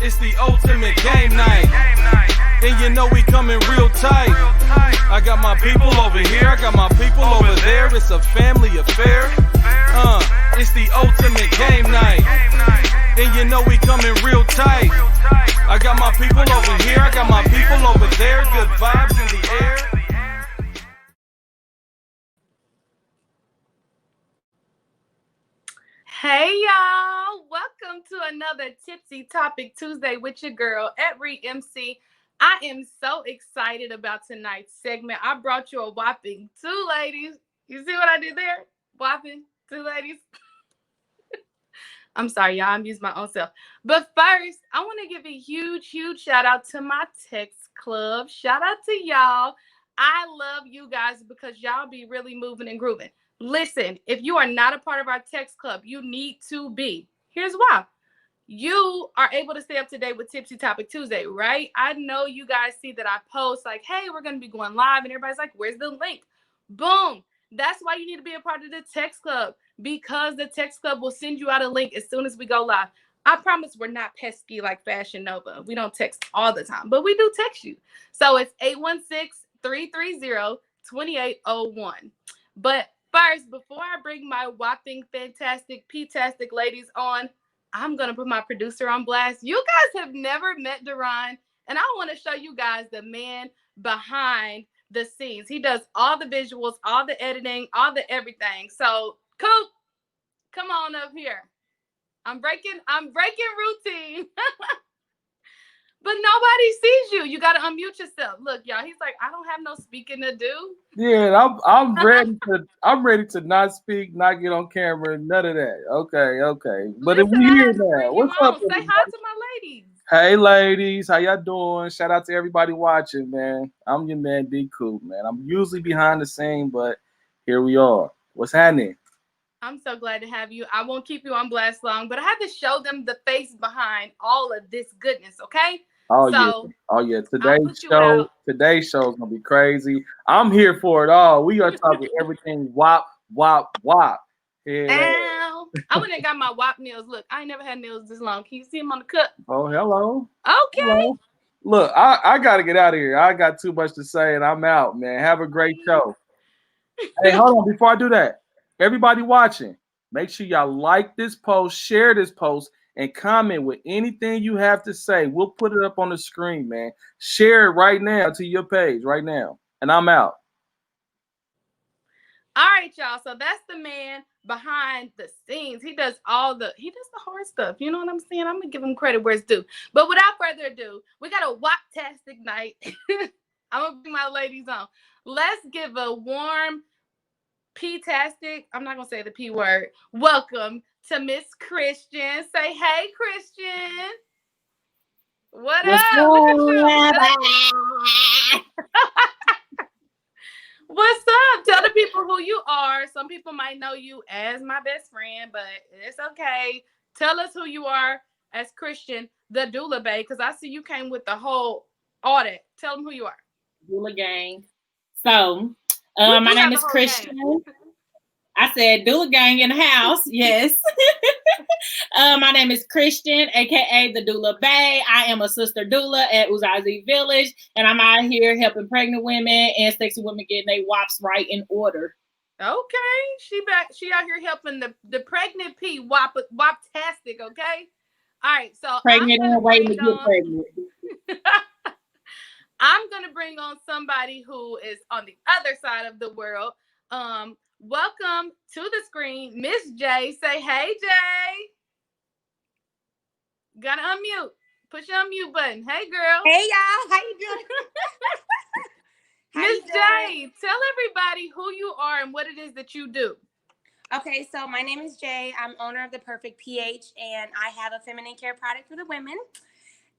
It's the ultimate game night. And you know we coming real tight. I got my people over here, I got my people over there. It's a family affair. It's the ultimate game night. And you know we coming real tight. I got my people over here, I got my people over there. Good vibes in the air. Hey y'all, welcome to another Tipsy Topic Tuesday with your girl, Every MC. I am so excited about tonight's segment. I brought you a whopping 2 ladies. You see what I did there? Whopping 2 ladies. I'm sorry, y'all. I'm using my own self. But first, I want to give a huge shout out to my text club. Shout out to y'all. I love you guys because y'all be really moving and grooving. Listen, if you are not a part of our text club, you need to be. Here's why. You are able to stay up to date with Tipsy Topic Tuesday, right? I know you guys see that I post like, hey, we're going to be going live. And everybody's like, where's the link? Boom. That's why you need to be a part of the text club, because the text club will send you out a link as soon as we go live. I promise we're not pesky like Fashion Nova. We don't text all the time, but we do text you. So it's 816-330-2801. But first, before I bring my whopping, fantastic, P-tastic ladies on, I'm going to put my producer on blast. You guys have never met Duran, and I want to show you guys the man behind the scenes. He does all the visuals, all the editing, all the everything. So, Coop, come on up here. I'm breaking routine. But nobody sees you. You got to unmute yourself. Look, y'all, he's like, I don't have no speaking to do. Yeah, I'm ready to not speak, not get on camera, none of that. Okay. But Listen, if we here now, what's up? Say hi to my ladies. Hey ladies, how y'all doing? Shout out to everybody watching, man. I'm your man D Coop, man. I'm usually behind the scene, but here we are. What's happening? I'm so glad to have you. I won't keep you on blast long, but I have to show them the face behind all of this goodness, okay? Oh yeah. Today's show is gonna be crazy. I'm here for it all. We are talking everything wop. Yeah. I went and got my wop nails. Look, I ain't never had nails this long. Can you see them on the cut? Oh, hello. Okay. Hello. Look, I gotta get out of here. I got too much to say and I'm out, man. Have a great show. Hey, hold on. Before I do that, everybody watching, make sure y'all like this post, share this post, and comment with anything you have to say. We'll put it up on the screen, man. Share it right now to your page right now. And I'm out. All right, y'all. So that's the man behind the scenes. He does the hard stuff. You know what I'm saying? I'm gonna give him credit where it's due. But without further ado, we got a wop-tastic night. I'm gonna bring my ladies on. Let's give a warm P-tastic. I'm not gonna say the P word. Welcome to Miss Christian. Say hey, Christian. What's up? Look at you. What's up? Tell the people who you are. Some people might know you as my best friend, but it's okay. Tell us who you are as Christian, the Doula Bae, because I see you came with the whole audit. Tell them who you are. Doula gang. So, my name is Christian. I said Doula gang in the house. Yes. My name is Christian, aka the Doula Bae. I am a sister doula at Uzazi Village, and I'm out here helping pregnant women and sexy women getting their WAPs right in order. Okay, she out here helping the pregnant P wop-tastic. Okay, all right. So pregnant and waiting to get pregnant. I'm gonna bring on somebody who is on the other side of the world. Welcome to the screen, Miss J. Say hey, Jay. Gotta unmute. Push your unmute button. Hey, girl. Hey, y'all. How you doing? Miss J, tell everybody who you are and what it is that you do. Okay, so my name is Jay. I'm owner of The Perfect pH, and I have a feminine care product for the women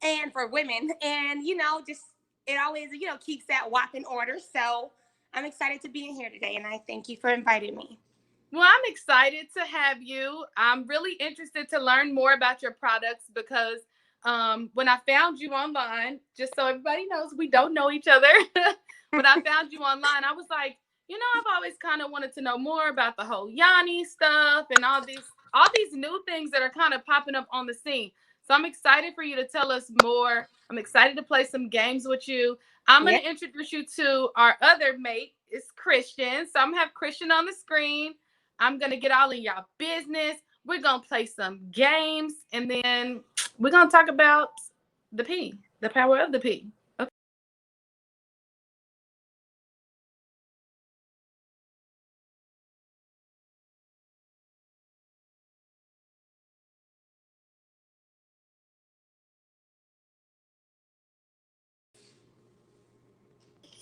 and for women. And, just it always, keeps that WAP in order. So I'm excited to be in here today, and I thank you for inviting me. Well, I'm excited to have you. I'm really interested to learn more about your products because when I found you online, just so everybody knows, we don't know each other. When I found you online, I was like, I've always kind of wanted to know more about the whole yoni stuff and all these new things that are kind of popping up on the scene. So I'm excited for you to tell us more. I'm excited to play some games with you. I'm going to introduce you to our other mate. It's Christian. So I'm going to have Christian on the screen. I'm going to get all in y'all business. We're going to play some games. And then we're going to talk about the P, the power of the P. Okay.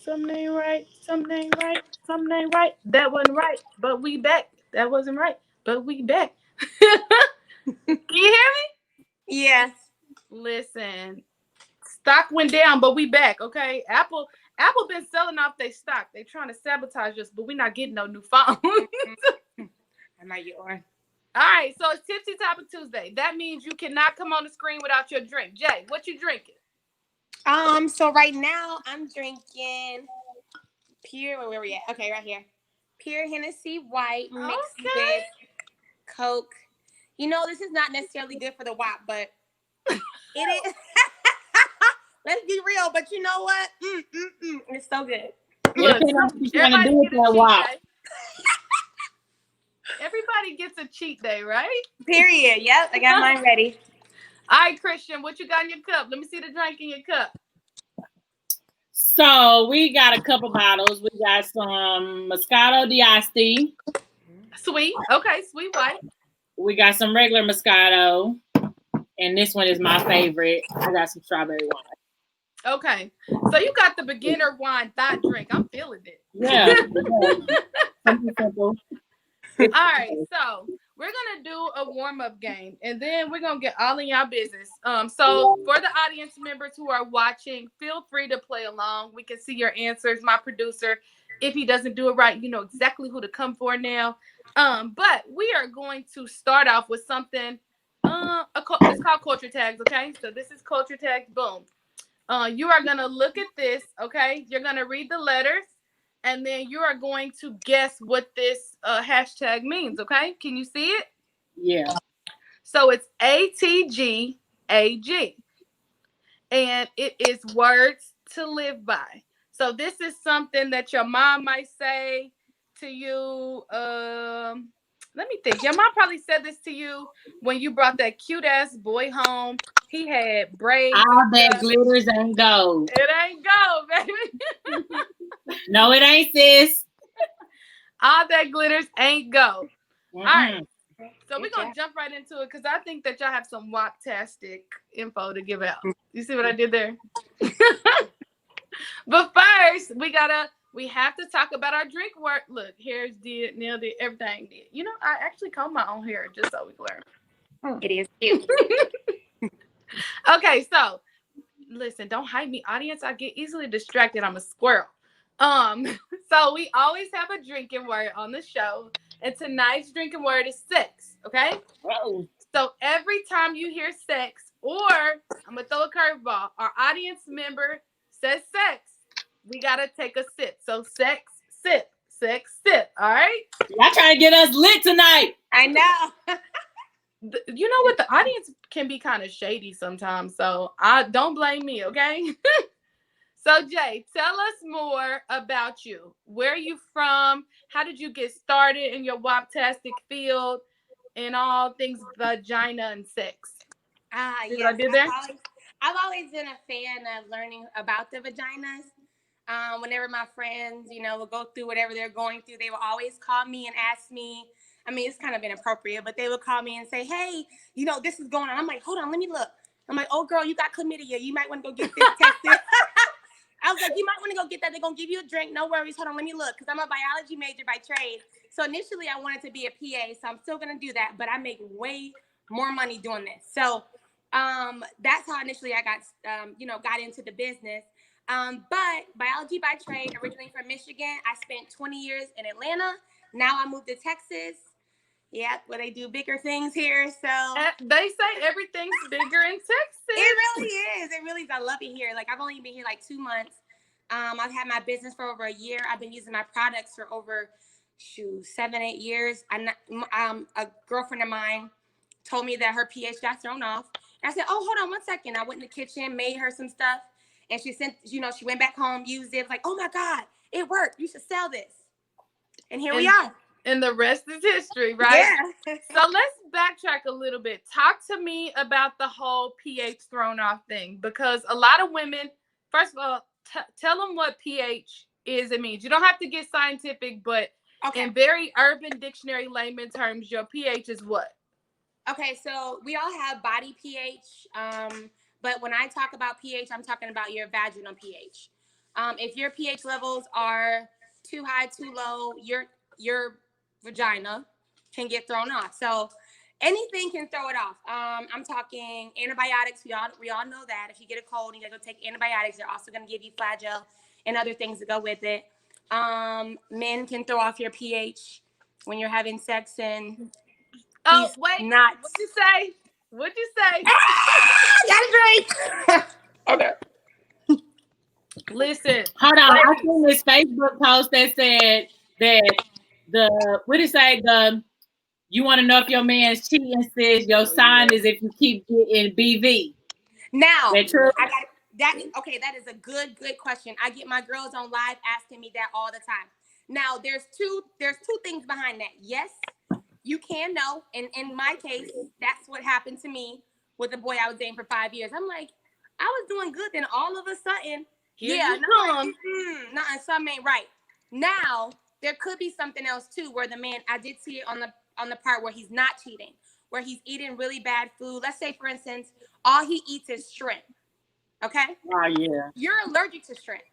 Something ain't right. Something ain't right. Something ain't right. That wasn't right. But we back. That wasn't right. But we back. Can you hear me? Yes. Listen, stock went down, but we back. Okay, Apple been selling off their stock. They trying to sabotage us, but we not getting no new phone. I might get one. All right, so it's Tipsy Topic Tuesday. That means you cannot come on the screen without your drink. Jay, what you drinking? So right now I'm drinking pure. Where we at? Okay, right here. Pure Hennessy White mixed with Coke. You know, this is not necessarily good for the WAP, but it is. Let's be real, but you know what? It's so good. Look, everybody do with that WAP. Everybody gets a cheat day, right? Period. Yep, I got mine ready. All right, Christian, what you got in your cup? Let me see the drink in your cup. So we got a couple bottles. We got some Moscato d'Asti. Sweet. Okay, sweet white. We got some regular Moscato. And this one is my favorite. I got some strawberry wine. Okay. So you got the beginner wine thought drink. I'm feeling it. Yeah. Something simple. All right, so we're gonna do a warm-up game, and then we're gonna get all in y'all business. So for the audience members who are watching, feel free to play along. We can see your answers. My producer, if he doesn't do it right, you know exactly who to come for now. But we are going to start off with something. It's called culture tags. Okay, so this is culture tags. Boom. You are gonna look at this. Okay, you're gonna read the letters. And then you are going to guess what this hashtag means, okay? Can you see it? Yeah. So it's ATGAG. And it is words to live by. So this is something that your mom might say to you. Let me think. Your mom probably said this to you when you brought that cute-ass boy home. He had braids. All that glitters ain't gold. It ain't gold, baby. No, it ain't, sis. All that glitters ain't gold. Mm-hmm. All right. So we're going to jump right into it because I think that y'all have some WAP-tastic info to give out. You see what I did there? But first, we have to talk about our drink work. Look, hair's did, nail did, everything did. You know, I actually comb my own hair just so we can learn. It is cute. Okay, so listen, don't hide me, audience. I get easily distracted. I'm a squirrel. So we always have a drinking word on the show, and tonight's drinking word is sex. Okay. Whoa. So every time you hear sex, or I'm gonna throw a curveball, our audience member says sex, we gotta take a sip. So sex, sip, sex, sip. All right. Y'all trying to get us lit tonight. I know. You know what? The audience can be kind of shady sometimes, so I don't blame me, okay? So Jay, tell us more about you. Where are you from? How did you get started in your WAP-tastic field and all things vagina and sex? Yes. I did there? I've always been a fan of learning about the vaginas. Whenever my friends, would go through whatever they're going through, they will always call me and ask me. I mean, it's kind of inappropriate, but they would call me and say, hey, this is going on. I'm like, hold on, let me look. I'm like, oh, girl, you got chlamydia. You might want to go get this tested. I was like, you might want to go get that. They're going to give you a drink. No worries. Hold on, let me look. Because I'm a biology major by trade. So initially, I wanted to be a PA. So I'm still going to do that. But I make way more money doing this. So that's how initially I got into the business. But biology by trade, originally from Michigan. I spent 20 years in Atlanta. Now I moved to Texas. Yeah, where they do bigger things here. So they say everything's bigger in Texas. It really is. It really is. I love it here. Like, I've only been here like 2 months. I've had my business for over a year. I've been using my products for over 7, 8 years. A girlfriend of mine told me that her pH got thrown off, I said, oh, hold on 1 second. I went in the kitchen, made her some stuff, and she sent, she went back home, used it. Like, oh my God, it worked. You should sell this. And here we are. And the rest is history, right? Yeah. So let's backtrack a little bit. Talk to me about the whole pH thrown off thing, because a lot of women, first of all, tell them what pH is. It means you don't have to get scientific, but in very urban dictionary layman terms, your pH is what? Okay, so we all have body pH, but when I talk about pH, I'm talking about your vaginal pH. If your pH levels are too high, too low, your vagina can get thrown off. So anything can throw it off. I'm talking antibiotics. We all know that. If you get a cold, you gotta go take antibiotics. They're also gonna give you flagell and other things to go with it. Men can throw off your pH when you're having sex and wait, not. What'd you say? What'd you say? Got it right. Okay. Listen. Hold on. I seen this Facebook post that said that what did it say? You want to know if your man's cheating, says your sign is if you keep getting BV. Now, that true? that is a good question. I get my girls on live asking me that all the time. Now, there's two things behind that. Yes, you can know, and in my case, that's what happened to me with the boy I was dating for 5 years. I'm like, I was doing good, then all of a sudden, something ain't right. Now, there could be something else too, where the man, I did see it on the part where he's not cheating, where he's eating really bad food. Let's say, for instance, all he eats is shrimp. Okay? Oh, yeah. You're allergic to shrimp.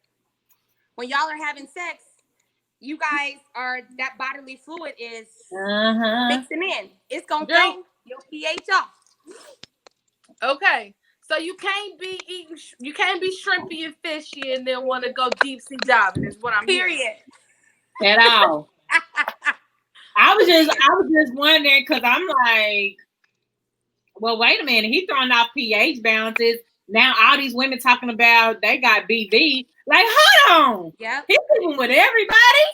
When y'all are having sex, you guys that bodily fluid is mixing in. It's going to throw your pH off. Okay. So you can't be shrimpy and fishy and then want to go deep sea diving is what I'm hearing. At all. I was just wondering, because I'm like, well, wait a minute. He's throwing off pH balances. Now all these women talking about they got BV. Like, hold on. Yeah. He's sleeping with everybody.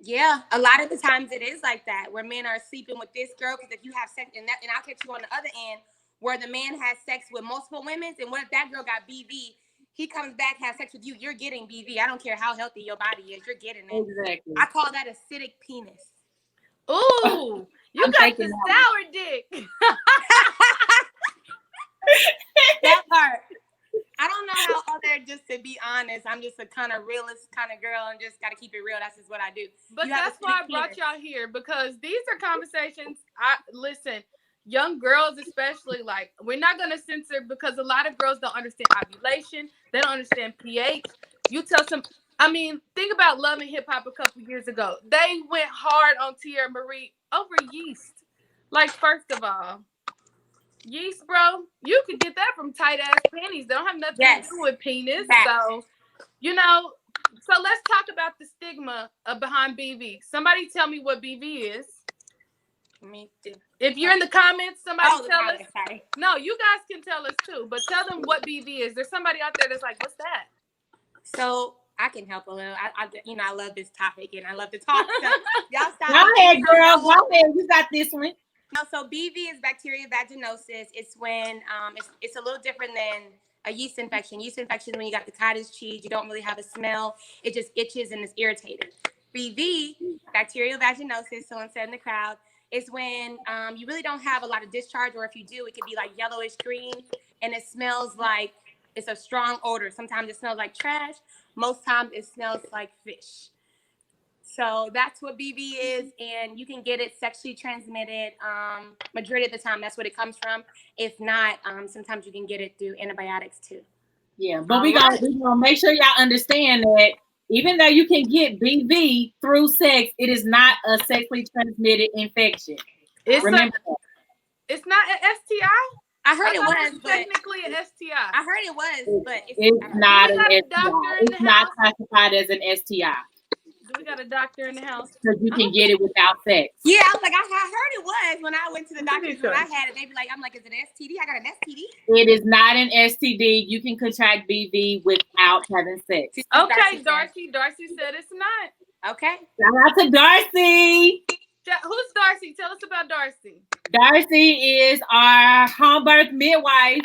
Yeah. A lot of the times it is like that, where men are sleeping with this girl, because if you have sex, and I'll catch you on the other end, where the man has sex with multiple women, and what if that girl got BV? He comes back, has sex with you, you're getting BV. I don't care how healthy your body is, you're getting it. Exactly. I call that acidic penis. Ooh, you got the sour dick. That part. I don't know how other, just to be honest, I'm just a kind of realist kind of girl and just got to keep it real. That's just what I do. But that's why I brought y'all here, because these are conversations. Listen, young girls especially, like, we're not going to censor, because a lot of girls don't understand ovulation. They don't understand pH. You tell some, think about Love and Hip Hop a couple years ago. They went hard on Tierra Marie over yeast. Like, first of all, yeast, bro, you could get that from tight ass panties. They don't have nothing to do with penis. So, so let's talk about the stigma behind BV. Somebody tell me what BV is. If you're in the comments, somebody tell us. Sorry. No, you guys can tell us too, but tell them what BV is. There's somebody out there that's like, what's that? So I can help a little. I love this topic and I love to talk. So y'all stop. Go ahead, girl. Go ahead. You got this one. No, so BV is bacteria vaginosis. It's when it's a little different than a yeast infection. Yeast infection, when you got the cottage cheese, you don't really have a smell. It just itches and is irritated. BV, bacterial vaginosis, someone said in the crowd, is when you really don't have a lot of discharge, or if you do, it could be like yellowish green, and it smells like, it's a strong odor. Sometimes it smells like trash. Most times it smells like fish. So that's what BV is, and you can get it sexually transmitted. Majority of the time, that's what it comes from. If not, sometimes you can get it through antibiotics too. Yeah, but we gonna make sure y'all understand that even though you can get BV through sex, it is not a sexually transmitted infection. Remember that. It's not an STI. I heard it was technically an STI. I heard it was, but it's not an STI. It's not classified as an STI. Do we got a doctor in the house? Because you can get it without sex. Yeah, I was like, I heard it was when I went to the doctors when I had it. They'd be like, I'm like, is it an STD? I got an STD. It is not an STD. You can contract BV without having sex. Okay, Darcy. Darcy said it's not. Okay. Shout out to Darcy. Who's Darcy? Tell us about Darcy. Darcy is our home birth midwife.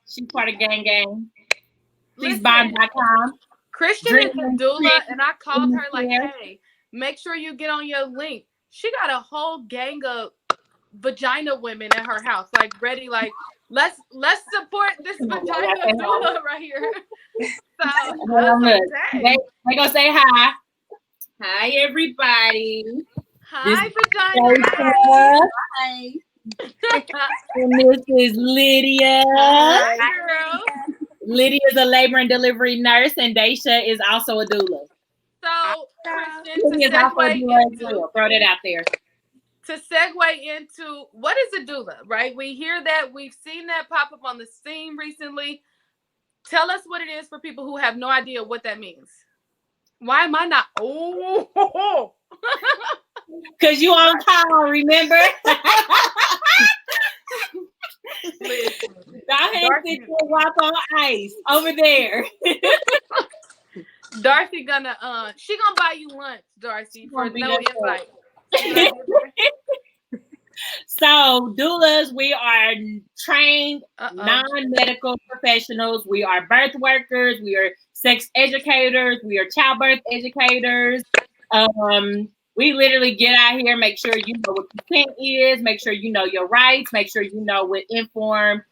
She's part of Gang Gang. She's bond.com. Christian is a doula, and I called her like, hey, make sure you get on your link. She got a whole gang of vagina women at her house, like ready, like let's support this vagina doula right here. So they gonna say hi. Hi everybody. Hi vagina. Hi. And this is Lydia. Hi, girl. Lydia is a labor and delivery nurse, and Daisha is also a doula. So, Christian, to throw that out there. To segue into what is a doula, right? We hear that, we've seen that pop up on the scene recently. Tell us what it is for people who have no idea what that means. Why am I not? Oh, because you on call, remember? Darcy walk on ice over there. Darcy gonna she gonna buy you lunch, Darcy, for no invite. So doulas, we are trained non-medical professionals. We are birth workers. We are sex educators. We are childbirth educators. We literally get out here, make sure you know what consent is, make sure you know your rights, make sure you know what informed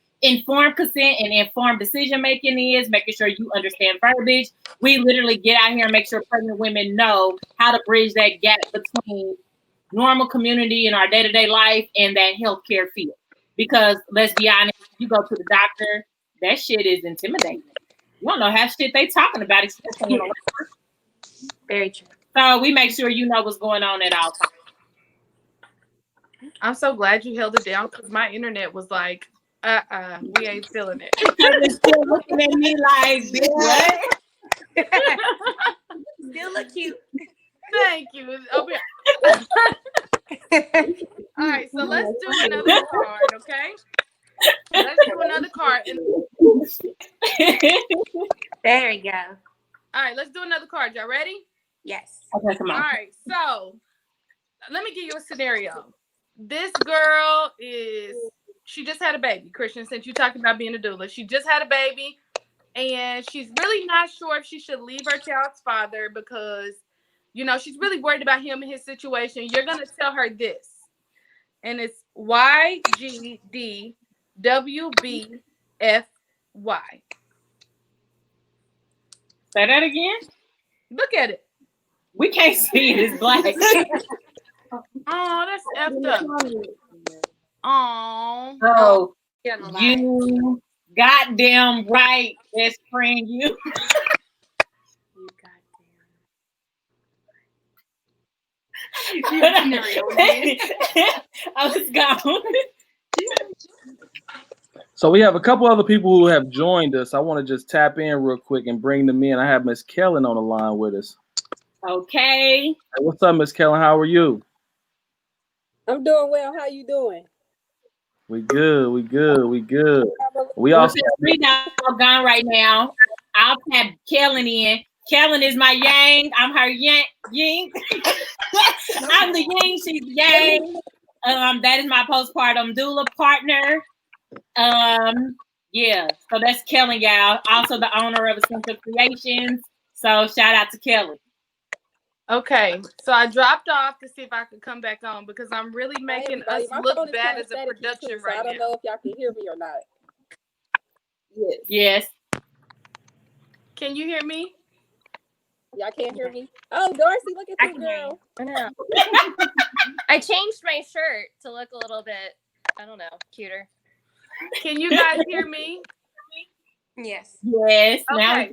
consent and informed decision making is, making sure you understand verbiage. We literally get out here and make sure pregnant women know how to bridge that gap between normal community in our day-to-day life and that healthcare field. Because let's be honest, you go to the doctor, that shit is intimidating. You don't know how shit they talking about, especially in Very true. So we make sure you know what's going on at all times. I'm so glad you held it down because my internet was like, we ain't feeling it. You're still looking at me like, what? Still look cute. Thank you. All right, so let's do another card, okay? Let's do another card. There we go. All right, let's do another card. Y'all ready? Yes. Okay, come on. All right, so let me give you a scenario. This girl she just had a baby, Christian, since you talking about being a doula. She just had a baby, and she's really not sure if she should leave her child's father because, you know, she's really worried about him and his situation. You're going to tell her this, and it's YGDWBFY. Say that again? Look at it. We can't see it. It's black. Oh, that's effed up. Oh, you goddamn right, best friend, you. I was gone. So we have a couple other people who have joined us. I want to just tap in real quick and bring them in. I have Miss Kellen on the line with us. Okay. Hey, what's up, Miss Kellen? How are you? I'm doing well. How you doing? We good. We Well, also since we gone right now, I'll have Kellen in. Kellen is my yang. I'm her yin. I'm the yin. She's the yang. That is my postpartum doula partner. Yeah. So that's Kellen, y'all. Also the owner of Essential Creations. So shout out to Kellen. Okay, so I dropped off to see if I could come back on because I'm really making us look bad as a production right now. I don't know if y'all can hear me or not. Yes. Can you hear me? Y'all can't hear me? Oh, Darcy, look at you, girl. I know. I changed my shirt to look a little bit, I don't know, cuter. Can you guys hear me? Yes. Yes. Okay.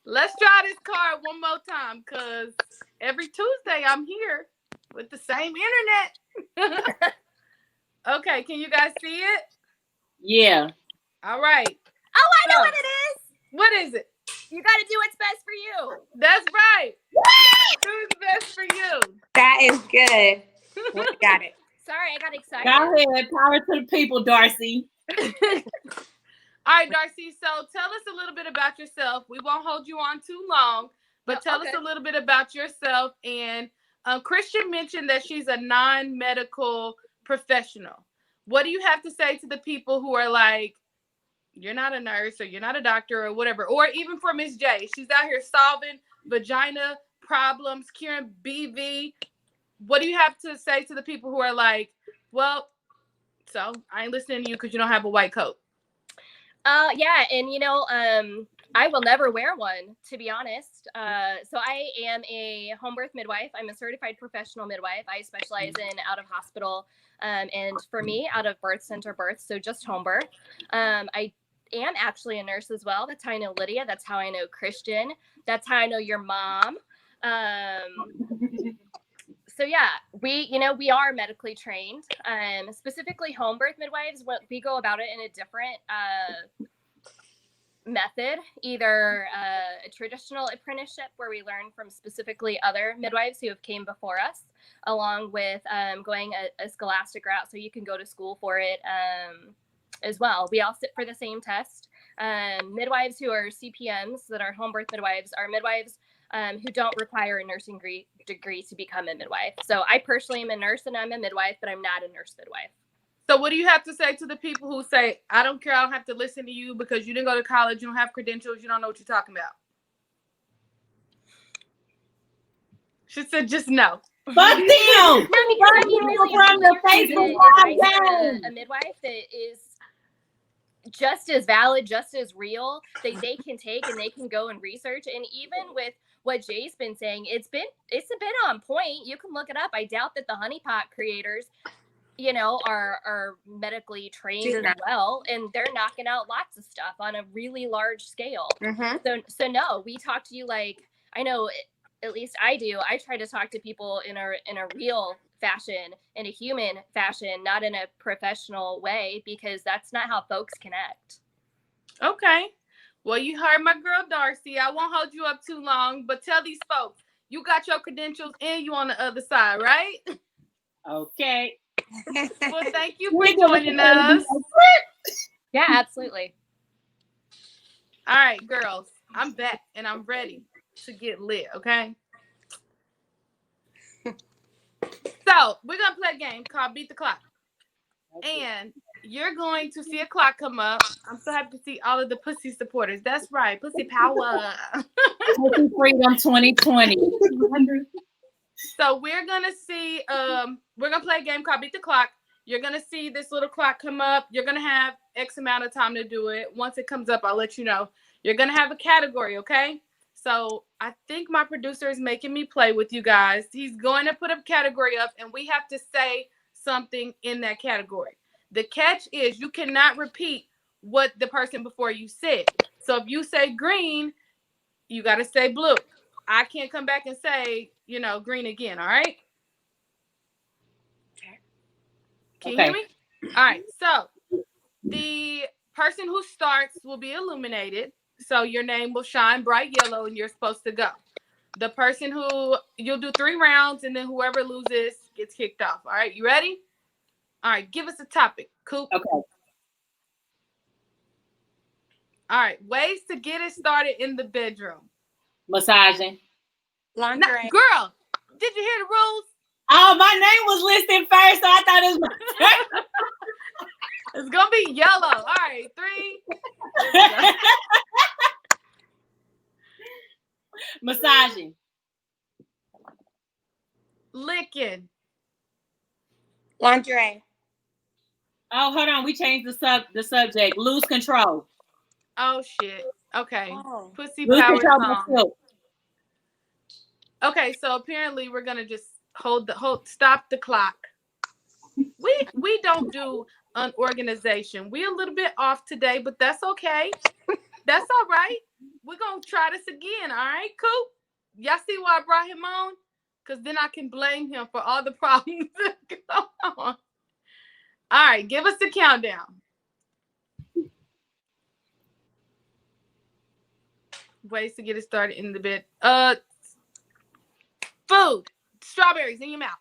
Let's try this card one more time because every Tuesday I'm here with the same internet. Okay, can you guys see it? Yeah. All right. Oh, I know what it is. What is it? You got to do what's best for you. That's right. Do what's best for you. That is good. We got it. Sorry, I got excited. Go ahead. Power to the people, Darcy. All right, Darcy. So tell us a little bit about yourself. We won't hold you on too long, but tell us a little bit about yourself and Christian mentioned that she's a non-medical professional. What do you have to say to the people who are like, you're not a nurse or you're not a doctor or whatever? Or even for Miss J, she's out here solving vagina problems, curing BV. What do you have to say to the people who are like, well, so I ain't listening to you because you don't have a white coat? Yeah, and I will never wear one, to be honest. So I am a home birth midwife. I'm a certified professional midwife. I specialize in out of hospital, and for me, out of birth center births, so just home birth. I am actually a nurse as well. That's how I know Lydia. That's how I know Christian. That's how I know your mom. So yeah, we are medically trained. Specifically home birth midwives, we go about it in a different method, either a traditional apprenticeship where we learn from specifically other midwives who have came before us, along with going a scholastic route, so you can go to school for it as well. We all sit for the same test. Midwives who are CPMs, that are home birth midwives, are midwives who don't require a nursing degree to become a midwife. So I personally am a nurse and I'm a midwife, but I'm not a nurse midwife. So what do you have to say to the people who say, I don't care, I don't have to listen to you because you didn't go to college, you don't have credentials, you don't know what you're talking about? She said, just no. Fuck them! Really, from the Facebook a midwife that is just as valid, just as real, they can take and they can go and research. And even with what Jay's been saying, it's been on point. You can look it up. I doubt that the honeypot creators, are medically trained as well, and they're knocking out lots of stuff on a really large scale. Mm-hmm. So no, we talk to you like, I know, at least I do. I try to talk to people in a real fashion, in a human fashion, not in a professional way, because that's not how folks connect. Okay. Well, you heard my girl Darcy. I won't hold you up too long, but tell these folks, you got your credentials and you on the other side, right? Okay. Well, thank you for joining us. Yeah, absolutely. All right, girls, I'm back and I'm ready to get lit, okay? So we're going to play a game called Beat the Clock. And you're going to see a clock come up. I'm so happy to see all of the pussy supporters. That's right, pussy power. Pussy Freedom 2020. So we're going to see, we're going to play a game called Beat the Clock. You're going to see this little clock come up. You're going to have X amount of time to do it. Once it comes up, I'll let you know. You're going to have a category, okay? So I think my producer is making me play with you guys. He's going to put a category up, and we have to say something in that category. The catch is you cannot repeat what the person before you said. So if you say green, you got to say blue. I can't come back and say, green again, all right? Can you hear me? All right. So the person who starts will be illuminated. So your name will shine bright yellow and you're supposed to go. The person you'll do 3 rounds, and then whoever loses gets kicked off. All right. You ready? All right. Give us a topic, Coop. Okay. All right. Ways to get it started in the bedroom. Massaging. Lingerie. Girl, did you hear the rules? Oh, my name was listed first, so I thought it was It's going to be yellow. All right. 3. Massaging. Licking. Lingerie. Oh, hold on. We changed the subject. Lose control. Oh, shit. Okay. Oh. Pussy Lose power control song. myself. Okay, so apparently we're gonna just stop the clock. We don't do an organization. We're a little bit off today, but that's okay. That's all right. We're gonna try this again. All right, Coop. Y'all see why I brought him on? Because then I can blame him for all the problems that go on. All right, give us the countdown. Ways to get it started in the bed. Food. Strawberries in your mouth.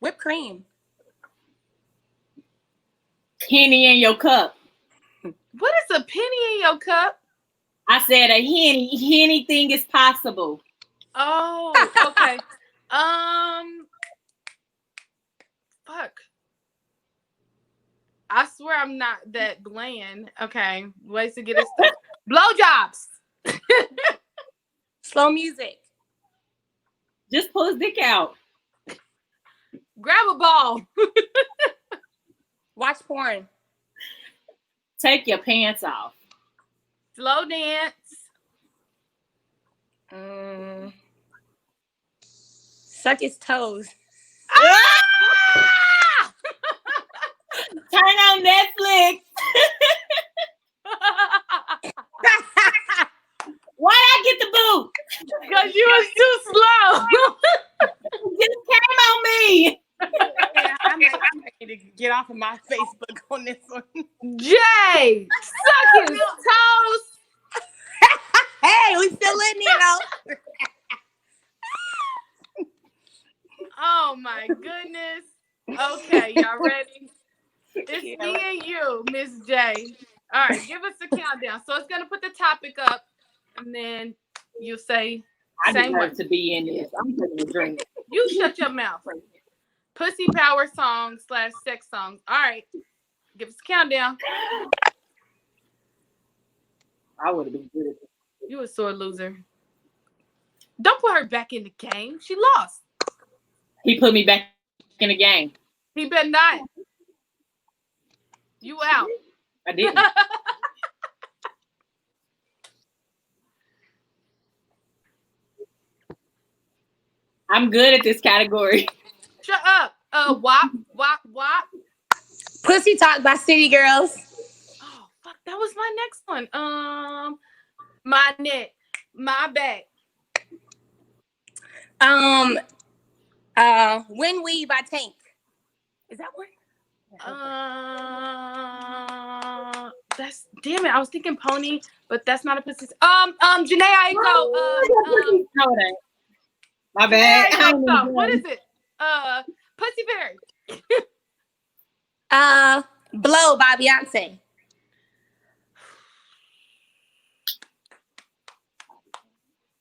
Whipped cream. Henny in your cup. What is a penny in your cup? I said a henny. Anything is possible. Oh, okay. Fuck. I swear I'm not that bland. Okay, ways to get it started. Blowjobs. Slow music. Just pull his dick out. Grab a ball. Watch porn. Take your pants off. Slow dance. Suck his toes. Ah! Turn on Netflix. Why'd I get the boot? Because you was too slow. It just came on me. Yeah, I'm ready to get off of my Facebook on this one. Jay, suck his toes. Hey, we still in here though. Oh my goodness. Okay, y'all ready? It's me and you, Miss J. All right, give us a countdown. So it's gonna put the topic up, and then you say I same deserve way. to be in this. I'm taking a drink. You shut your mouth. Pussy power songs / sex songs. All right, give us a countdown. I would have been good at this. You a sore loser. Don't put her back in the game. She lost. He put me back in the game. He better not. You out. I didn't. I'm good at this category. Shut up. Wop. Pussy Talk by City Girls. Oh, fuck. That was my next one. My neck. My back. When We by Tank. Is that one? That's damn it. I was thinking Pony, but that's not a pussy. Janae Aiko. My bad. What is it? Pussy Fairy. Blow by Beyonce.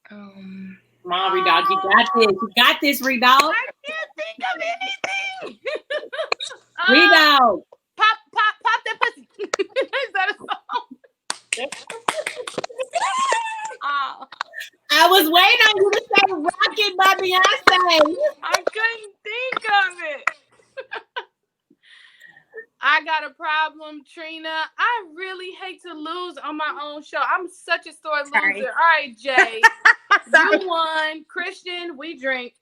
Come on, Redog. You got this. You got this, Redog. I can't think of anything. Redog. Pop that pussy. Is that a song? I was waiting on you to say Rocket by Beyonce. I couldn't think of it. I got a problem, Trina. I really hate to lose on my own show. I'm such a sore loser. Sorry. All right, Jay. Sorry. You won. Christian, we drink.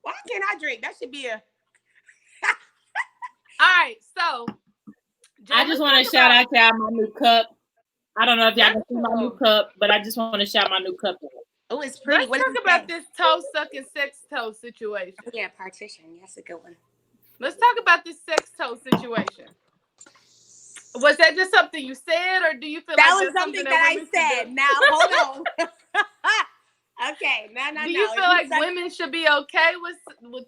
Why can't I drink? That should be a... All right, so. Jay, I just want to shout out y'all my new cup. I don't know if y'all can see my new cup, but I just want to shout my new cup out. Oh, it's pretty. Let's talk about this toe sucking sex toe situation. Yeah, partition. That's a good one. Let's talk about this sex toe situation. Was that just something you said, or do you feel that like was something that I said? Now hold on. Okay, no. Do you feel like women should be okay with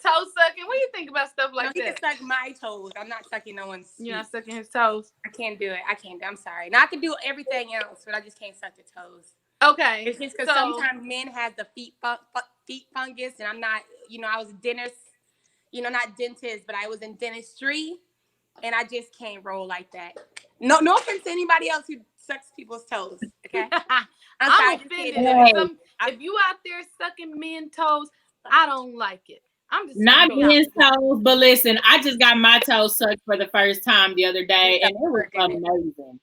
toe sucking? What do you think about stuff like that? that? You can suck my toes. I'm not sucking no one's. You're not sucking his toes. I can't do it. I'm sorry. Now I can do everything else, but I just can't suck the toes. Okay. It's just because sometimes men have the feet fungus, and I'm not. I was a dentist. Not dentist, but I was in dentistry, and I just can't roll like that. No offense to anybody else who sucks people's toes. Okay. I'm offended. If you out there sucking men's toes, I don't like it. I'm just not men's toes, but listen, I just got my toes sucked for the first time the other day, and it was amazing.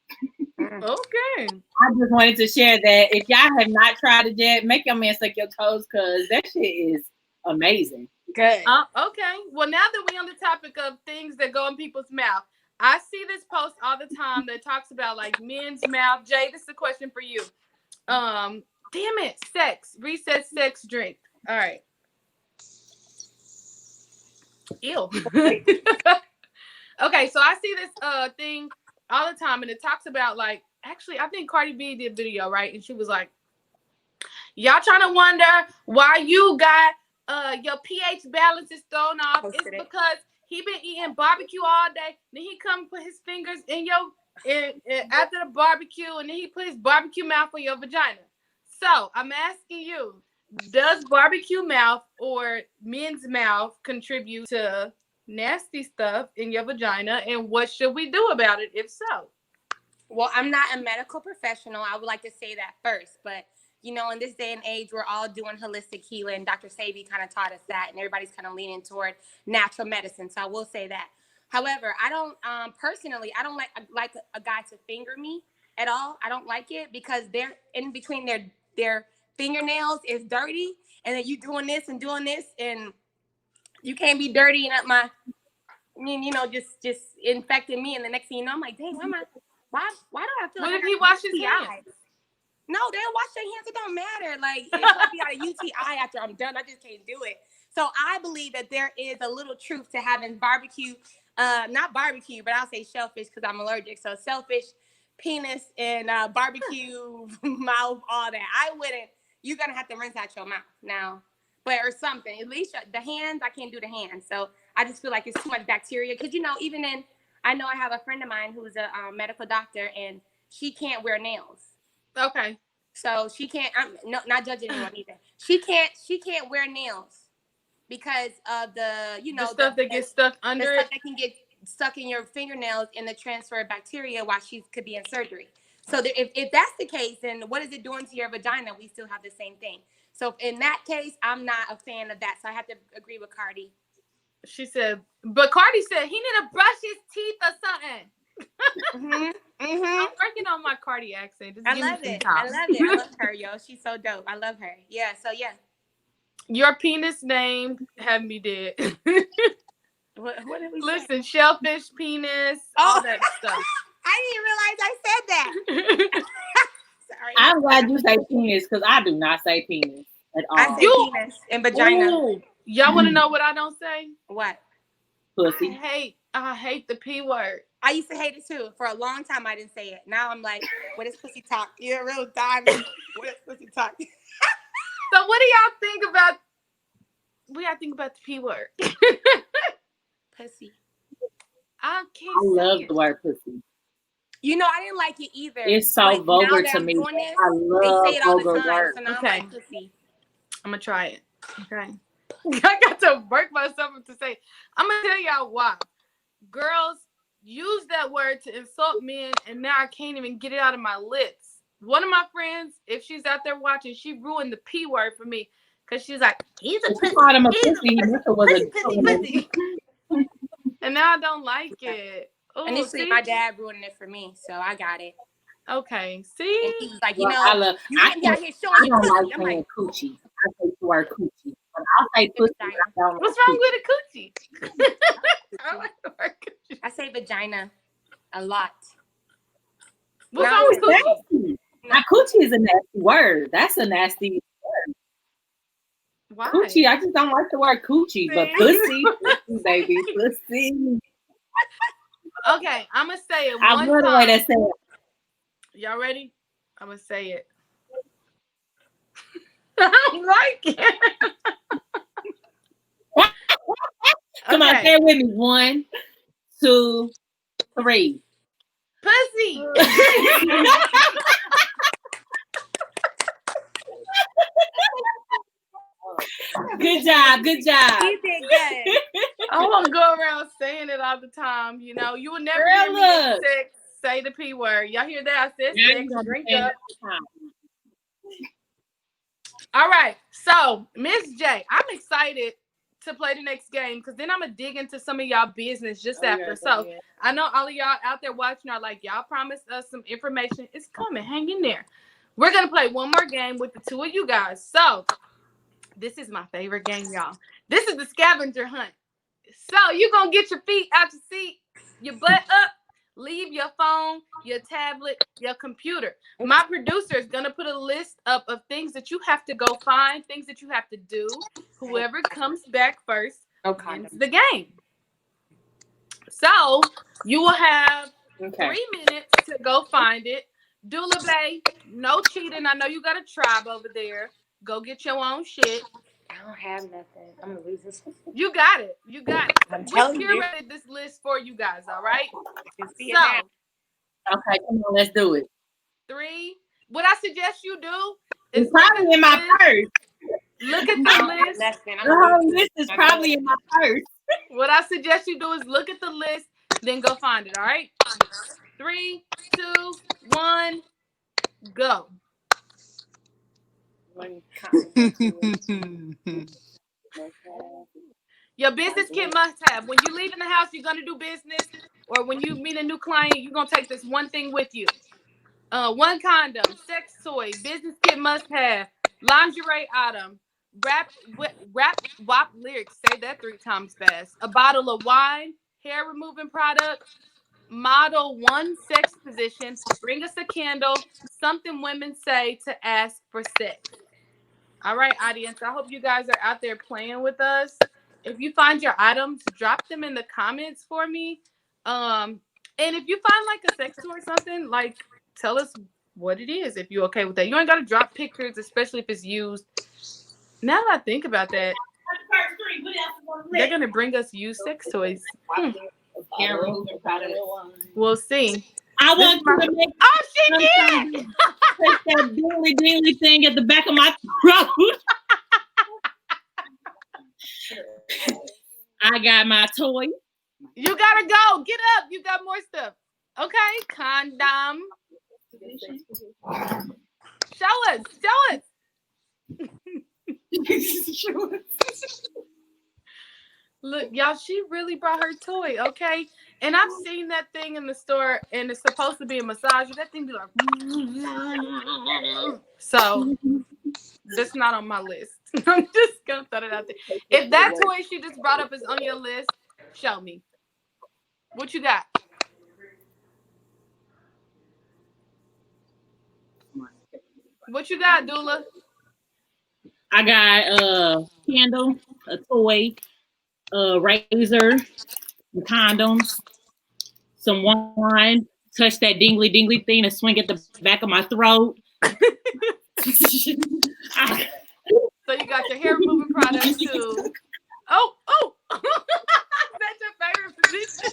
Okay. I just wanted to share that. If y'all have not tried it yet, make your man suck your toes, because that shit is amazing. Good. Okay. Well, now that we're on the topic of things that go in people's mouth, I see this post all the time that talks about like men's mouth. Jay, this is a question for you. Damn it, sex. Reset sex drink. All right. Ew. Okay, so I see this thing all the time, and it talks about like, actually, I think Cardi B did a video, right? And she was like, y'all trying to wonder why you got your pH balance is thrown off. It's because he been eating barbecue all day. Then he come put his fingers in your after the barbecue, and then he put his barbecue mouth on your vagina. So I'm asking you, does barbecue mouth or men's mouth contribute to nasty stuff in your vagina, and what should we do about it if so? Well, I'm not a medical professional. I would like to say that first, but you know, in this day and age, we're all doing holistic healing. Dr. Sabi kind of taught us that, and everybody's kind of leaning toward natural medicine. So I will say that. However, I don't personally, I don't like a guy to finger me at all. I don't like it because they're in between their fingernails is dirty, and then you doing this, and you can't be dirtying up my, you know, just infecting me. And the next thing you know, I'm like, dang, why do I feel What like if he wash his hands? No, they'll wash their hands. It don't matter. Like, if I got a UTI after I'm done, I just can't do it. So I believe that there is a little truth to having barbecue, not barbecue, but I'll say shellfish because I'm allergic. So shellfish, penis, and barbecue mouth, all that. I wouldn't. You're going to have to rinse out your mouth now. But or something. At least the hands, I can't do the hands. So I just feel like it's too much bacteria. Because, you know, even in, I know I have a friend of mine who's a medical doctor, and she can't wear nails. Okay. So she can't. I'm not judging anyone either. She can't wear nails because of the, you know, the stuff that gets stuck under the it. stuff that can get stuck in your fingernails and the transfer of bacteria while she could be in surgery. So if that's the case, then what is it doing to your vagina? We still have the same thing. So in that case, I'm not a fan of that. So I have to agree with Cardi. She said, but Cardi said he need to brush his teeth or something. I'm working on my Cardi accent. Just I love it. I love her, yo. She's so dope. I love her. Yeah. So yeah. Your penis name had me dead. What did we Listen, shellfish, penis, all that stuff. I didn't realize I said that. Sorry. I'm glad you say penis because I do not say penis at all. I say penis and vagina. Ooh, y'all want to know what I don't say? What? Pussy. I hate the P word. I used to hate it too. For a long time, I didn't say it. Now I'm like, what is pussy talk? You're a real diamond. What is pussy talk? So what do y'all think about? What do y'all think about the P word? Pussy. I love the word pussy. You know, I didn't like it either. It's so vulgar to me. I love they say it all vulgar the time. words. So now Okay. I'm like, pussy. I'm gonna try it. Okay. I got to work myself up to say. I'm gonna tell y'all why. Girls use that word to insult men, and now I can't even get it out of my lips. One of my friends, if she's out there watching, she ruined the P word for me because she's like, he's a pussy. Called him a pussy. Pussy. And now I don't like it. Ooh, Initially, see? my dad ruined it for me, so I got it. Okay, see? And he was like, you Well, know, I don't like I'm saying like, coochie. I say the word coochie. But I'll say pussy. I don't What's like wrong with a coochie? I like the word coochie. I say vagina a lot. What's No, wrong with It's coochie? nasty. Now, coochie is a nasty word. That's a nasty word. Why? Coochie, I just don't like the word coochie, but pussy, pussy, baby, pussy. Okay, I'm going to say it I one love the way time. that said. Y'all ready? I'm going to say it. I don't like it. Come on, say it with me. 1, 2, 3. Pussy. Good job. Good job. You did good. I won't go around saying it all the time. You know, you will never Girl, hear me in look. sex say the P word. Y'all hear that? I said Now sex. you gonna Drink say it up. all the time. All right. So, Miss J, I'm excited to play the next game because then I'm going to dig into some of y'all business just after. So, I know all of y'all out there watching are like, y'all promised us some information. It's coming. Hang in there. We're going to play one more game with the two of you guys. So, this is my favorite game, y'all. This is the scavenger hunt. So, you're going to get your feet out your seat, your butt up, leave your phone, your tablet, your computer. My producer is going to put a list up of things that you have to go find, things that you have to do. Whoever comes back first wins the game. So, you will have 3 minutes to go find it. Doula Bay, no cheating. I know you got a tribe over there. Go get your own shit. I don't have nothing. I'm gonna lose this one. You got it. You got it. I'm We telling you. curated this list for you guys, all right? I can see it now. Okay, come on, let's do it. 3. What I suggest you do is It's probably in my purse. look at the list. Nothing. The whole list is probably in my purse. What I suggest you do is look at the list, then go find it, all right? 3, 2, 1, go. Your business kit must have. When you leave in the house, you're going to do business, or when you meet a new client, you're going to take this one thing with you. 1 condom, sex toy, business kit must have, lingerie item, rap WAP lyrics, say that 3 times fast, a bottle of wine, hair removing product, model 1 sex position, bring us a candle, something women say to ask for sex. All right, audience, I hope you guys are out there playing with us. If you find your items, drop them in the comments for me. And if you find like a sex toy or something, like tell us what it is if you're okay with that. You ain't got to drop pictures, especially if it's used. Now that I think about that, they're going to bring us used sex toys. We'll see. I want you to make she did! that dilly thing at the back of my throat. I got my toy. You gotta go. Get up. You got more stuff. Okay. Condom. Show us. Look, y'all, she really brought her toy, okay? And I've seen that thing in the store, and it's supposed to be a massager. That thing be like, so that's not on my list. I'm just gonna throw it out there. If that toy she just brought up is on your list, show me. What you got? What you got, Doula? I got a candle, a toy, a razor, some condoms, some wine, touch that dingly thing and swing at the back of my throat. So you got your hair removing product too. Oh. That's your favorite position.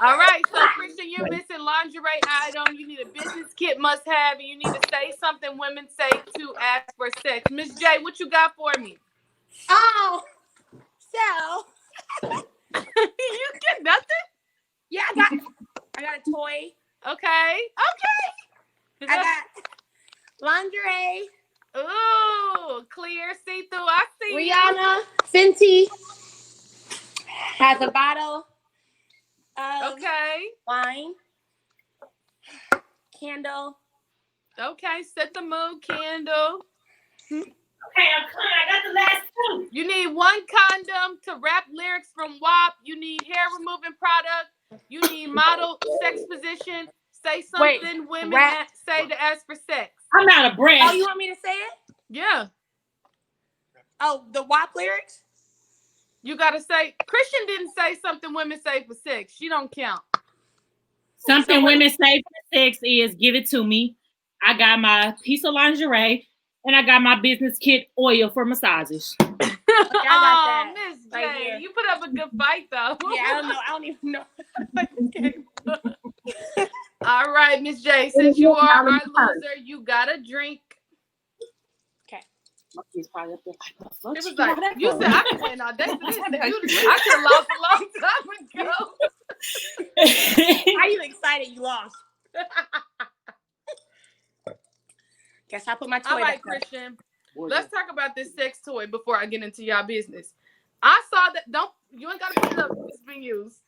All right, so Christian, you're missing lingerie item. You need a business kit must have, and you need to say something women say to ask for sex. Miss J, what you got for me? Oh, so you get nothing? Yeah, I got a toy. Okay. I got lingerie. Ooh, clear, see-through. I see. Rihanna Fenty has a bottle of wine. Candle. Okay, set the mood, candle. Okay, I'm coming. I got the last 2. You need 1 condom to rap lyrics from WAP. You need hair removing product. You need model sex position. Say something women say to ask for sex. I'm out of breath. Oh, you want me to say it? Yeah. Oh, the WAP lyrics? You got to say, Christian didn't say something women say for sex. She don't count. Something women say for sex is give it to me. I got my piece of lingerie. And I got my business kit oil for massages. Oh, Miss J, you put up a good fight, though. Yeah, I don't know. I don't even know. All right, Miss J, since you are our loser, you got a drink. Okay. He's probably up there like, it was like, you said I can win all day for this. I could have lost a long time ago. Are you excited you lost? Guess I'll put my toy all right, back Christian. Let's talk about this sex toy before I get into y'all business. I saw that. You ain't gotta put it up. It's been used.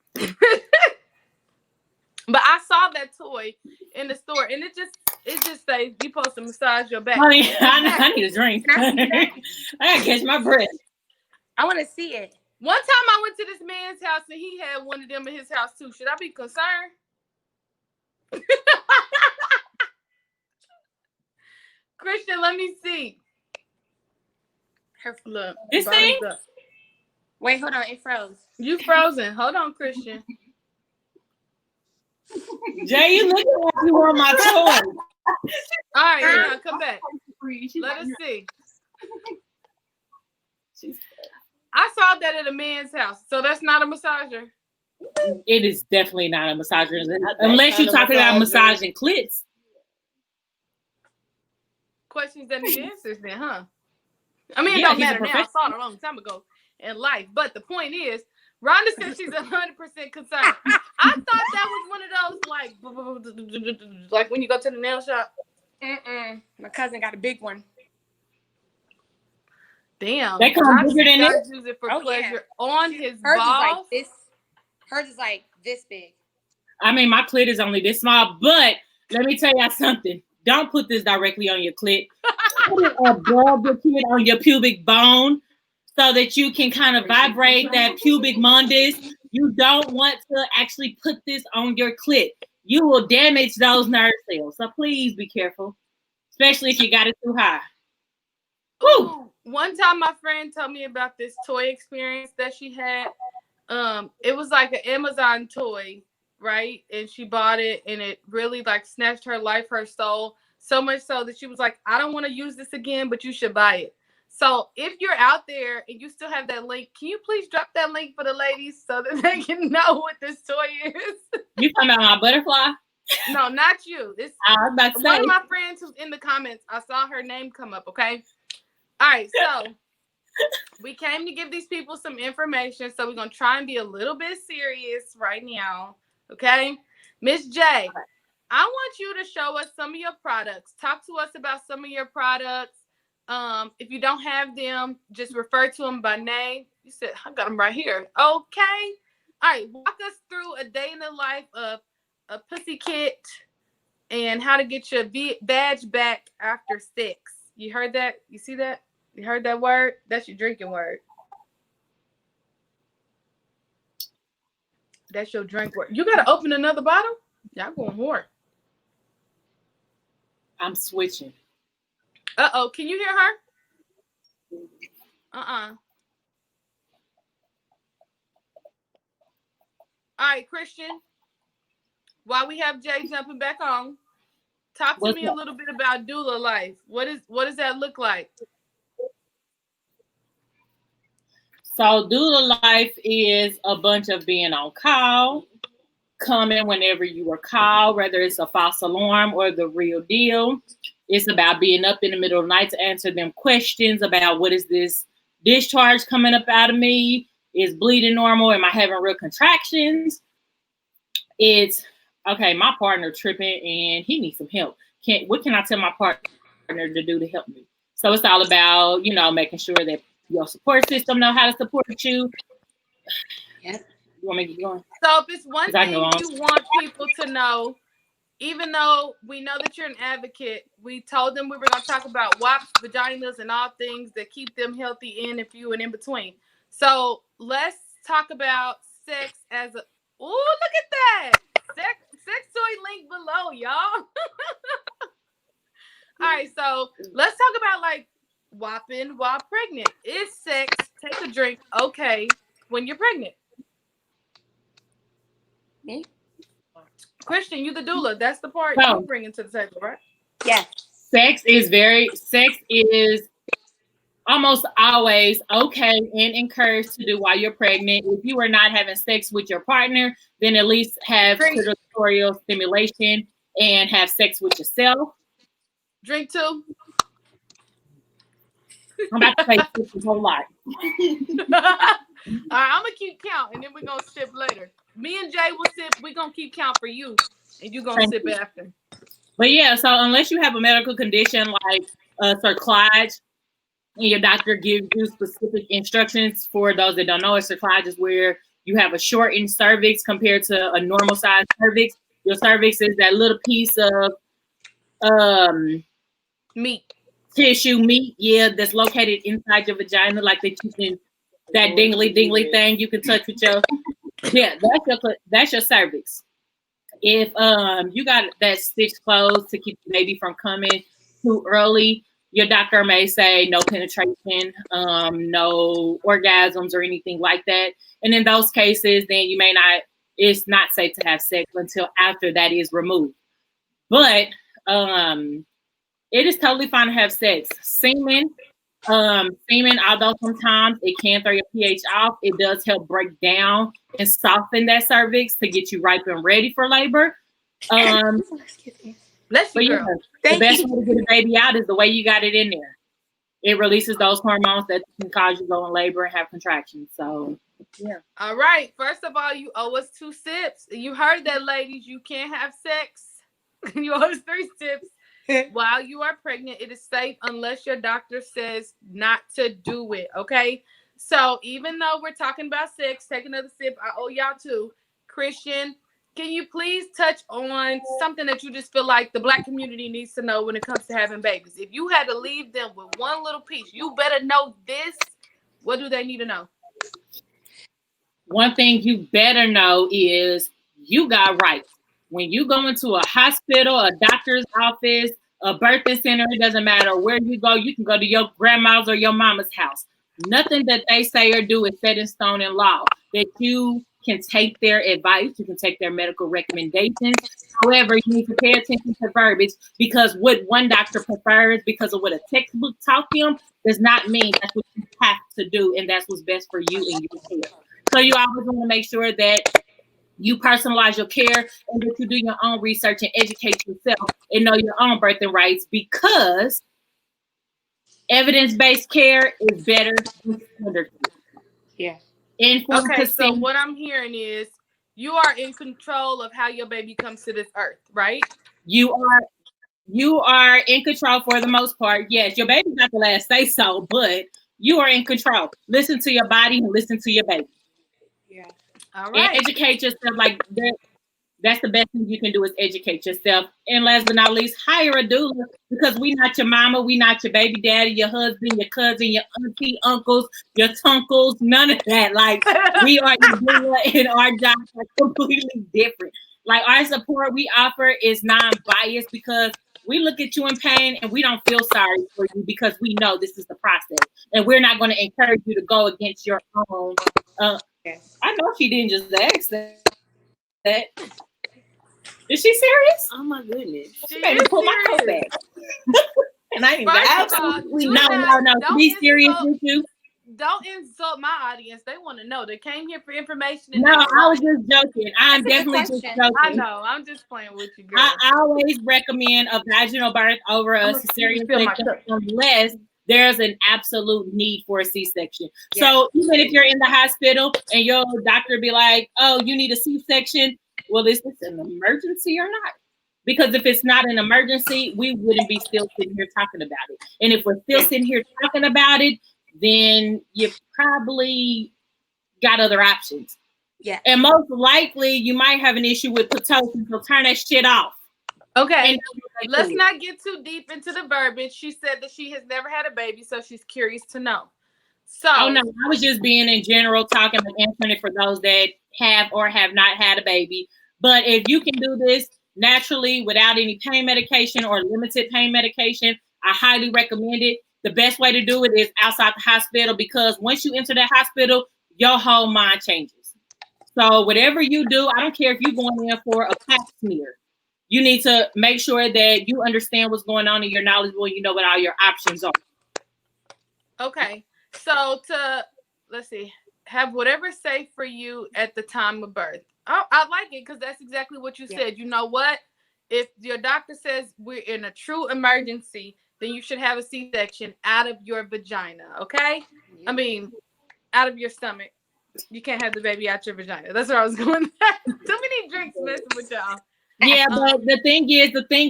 But I saw that toy in the store, and it just says you supposed to massage your back. Honey, I need a drink. I gotta catch my breath. I want to see it. One time I went to this man's house and he had one of them in his house too. Should I be concerned? Christian, let me see. Look. This thing? Wait, hold on. It froze. You frozen. Hold on, Christian. Jay, you looking like you want my toy. All right, now come back. Let us see. I saw that at a man's house, so that's not a massager. It is definitely not a massager, unless you're talking about massaging clits. Questions that need answers, then, huh? I mean, it don't matter now. I saw it a long time ago in life, but the point is, Rhonda said she's 100% concerned. I thought that was one of those like when you go to the nail shop. My cousin got a big one. Damn. They come bigger than this? Use it for pleasure on his Hers balls. is like this. Hers is like this big. I mean, my clit is only this small, but let me tell y'all something. Don't put this directly on your clit. Put it above the clit on your pubic bone so that you can kind of vibrate that pubic mundus. You don't want to actually put this on your clit. You will damage those nerve cells. So please be careful, especially if you got it too high. Ooh, one time my friend told me about this toy experience that she had. It was like an Amazon toy, right? And she bought it and it really like snatched her life, her soul, so much so that she was like, I don't want to use this again, but you should buy it. So if you're out there and you still have that link, can you please drop that link for the ladies so that they can know what this toy is? You talking about my butterfly? No, not you. This one of my friends who's in the comments. I saw her name come up. Okay. All right. So we came to give these people some information. So we're gonna try and be a little bit serious right now. Okay, Miss J, I want you to show us some of your products. Talk to us about some of your products. If you don't have them, just refer to them by name. You said, I got them right here. Okay. All right. Walk us through a day in the life of a pussy kit and how to get your badge back after sex. You heard that? You see that? You heard that word? That's your drinking word. That's your drink word. You got to open another bottle? Y'all going hard. I'm switching. Uh-oh. Can you hear her? All right, Christian. While we have Jay jumping back on, talk to me a little bit about doula life. What does that look like? So doula life is a bunch of being on call, coming whenever you were called, whether it's a false alarm or the real deal. It's about being up in the middle of the night to answer them questions about what is this discharge coming up out of me? Is bleeding normal? Am I having real contractions? It's, okay, my partner tripping and he needs some help. What can I tell my partner to do to help me? So it's all about, making sure that your support system know how to support you. Yep. You want me to keep going? So if it's one thing you want people to know, even though we know that you're an advocate, we told them we were going to talk about WAPs, vaginas, and all things that keep them healthy in and few and in between. So let's talk about sex as a... Ooh, look at that! Sex toy link below, y'all. All right, so let's talk about like whopping while pregnant. Is sex, take a drink, okay, when you're pregnant? Me? Christian, you the doula. That's the part you're bringing to the table, right? Yeah. Sex is almost always okay and encouraged to do while you're pregnant. If you are not having sex with your partner, then at least have clitoral stimulation and have sex with yourself. Drink too. I'm about to say a whole lot. All right, I'm gonna keep count, and then we're gonna sip later. Me and Jay will sip. We're gonna keep count for you, and you're gonna sip after. But yeah, so unless you have a medical condition like cerclage, and your doctor gives you specific instructions. For those that don't know, a cerclage is where you have a shortened cervix compared to a normal size cervix. Your cervix is that little piece of meat, that's located inside your vagina, like that you can, that dingly thing you can touch with your, that's your cervix. If you got that stitch closed to keep the baby from coming too early, your doctor may say no penetration, no orgasms or anything like that. And in those cases, then it's not safe to have sex until after that is removed. But It is totally fine to have sex. Semen, although sometimes it can throw your pH off, it does help break down and soften that cervix to get you ripe and ready for labor. Bless But you, yeah, girl. the best way to get a baby out is the way you got it in there. It releases those hormones that can cause you to go in labor and have contractions. So, yeah. All right. First of all, you owe us 2 sips. You heard that, ladies. You can't have sex. You owe us 3 sips. While you are pregnant, it is safe unless your doctor says not to do it. Okay. So even though we're talking about sex, take another sip. I owe y'all 2. Christian, can you please touch on something that you just feel like the Black community needs to know when it comes to having babies? If you had to leave them with one little piece, you better know this. What do they need to know? One thing you better know is you got rights. When you go into a hospital, a doctor's office, a birthing center, it doesn't matter where you go. You can go to your grandma's or your mama's house. Nothing that they say or do is set in stone in law. That you can take their advice, you can take their medical recommendations. However, you need to pay attention to verbiage, because what one doctor prefers, because of what a textbook taught them, does not mean that's what you have to do, and that's what's best for you and your care. So you always want to make sure that you personalize your care and that you do your own research and educate yourself and know your own birthing rights, because evidence-based care is better than standard care. Yeah. Informed Okay, so consent. what I'm hearing is you are in control of how your baby comes to this earth, right? You are in control for the most part. Yes, your baby's not the last say so, but you are in control. Listen to your body and listen to your baby. Yeah. All And right. educate yourself. Like that's the best thing you can do, is educate yourself. And last but not least, hire a doula, because we not your mama, we not your baby daddy, your husband, your cousin, your auntie, uncles, your tunkles, none of that. Like, we are your doula, and our jobs are completely different. Like, our support we offer is non-biased, because we look at you in pain and we don't feel sorry for you, because we know this is the process, and we're not going to encourage you to go against your own. I know she didn't just ask that. Is she serious? Oh my goodness. She Made me is pull my coat serious. back. And I ain't First of all, absolutely do no. not- To be serious with you. Don't insult my audience. They want to know. They came here for information. And No, they I was just joking. I'm That's a good definitely just question. joking. I know. I'm just playing with you, girl. I always recommend a vaginal birth over a cesarean section unless there's an absolute need for a C-section. Yeah. So even if you're in the hospital and your doctor be like, "Oh, you need a C-section," well, is this an emergency or not? Because if it's not an emergency, we wouldn't be still sitting here talking about it. And if we're still sitting here talking about it, then you probably got other options. Yeah. And most likely you might have an issue with Pitocin, so turn that shit off. Okay. Let's not get too deep into the verbiage. She said that she has never had a baby, so she's curious to know. So, oh no, I was just being in general talking and answering it for those that have or have not had a baby. But if you can do this naturally without any pain medication or limited pain medication, I highly recommend it. The best way to do it is outside the hospital, because once you enter that hospital, your whole mind changes. So whatever you do, I don't care if you're going in for a pap smear. You need to make sure that you understand what's going on and you're knowledgeable and you know what all your options are. Okay. So let's see, have whatever's safe for you at the time of birth. I like it, because that's exactly what you said. You know what? If your doctor says we're in a true emergency, then you should have a C-section out of your vagina, okay? I mean, out of your stomach. You can't have the baby out your vagina. That's where I was going. Too many drinks messing with y'all. Yeah, but the thing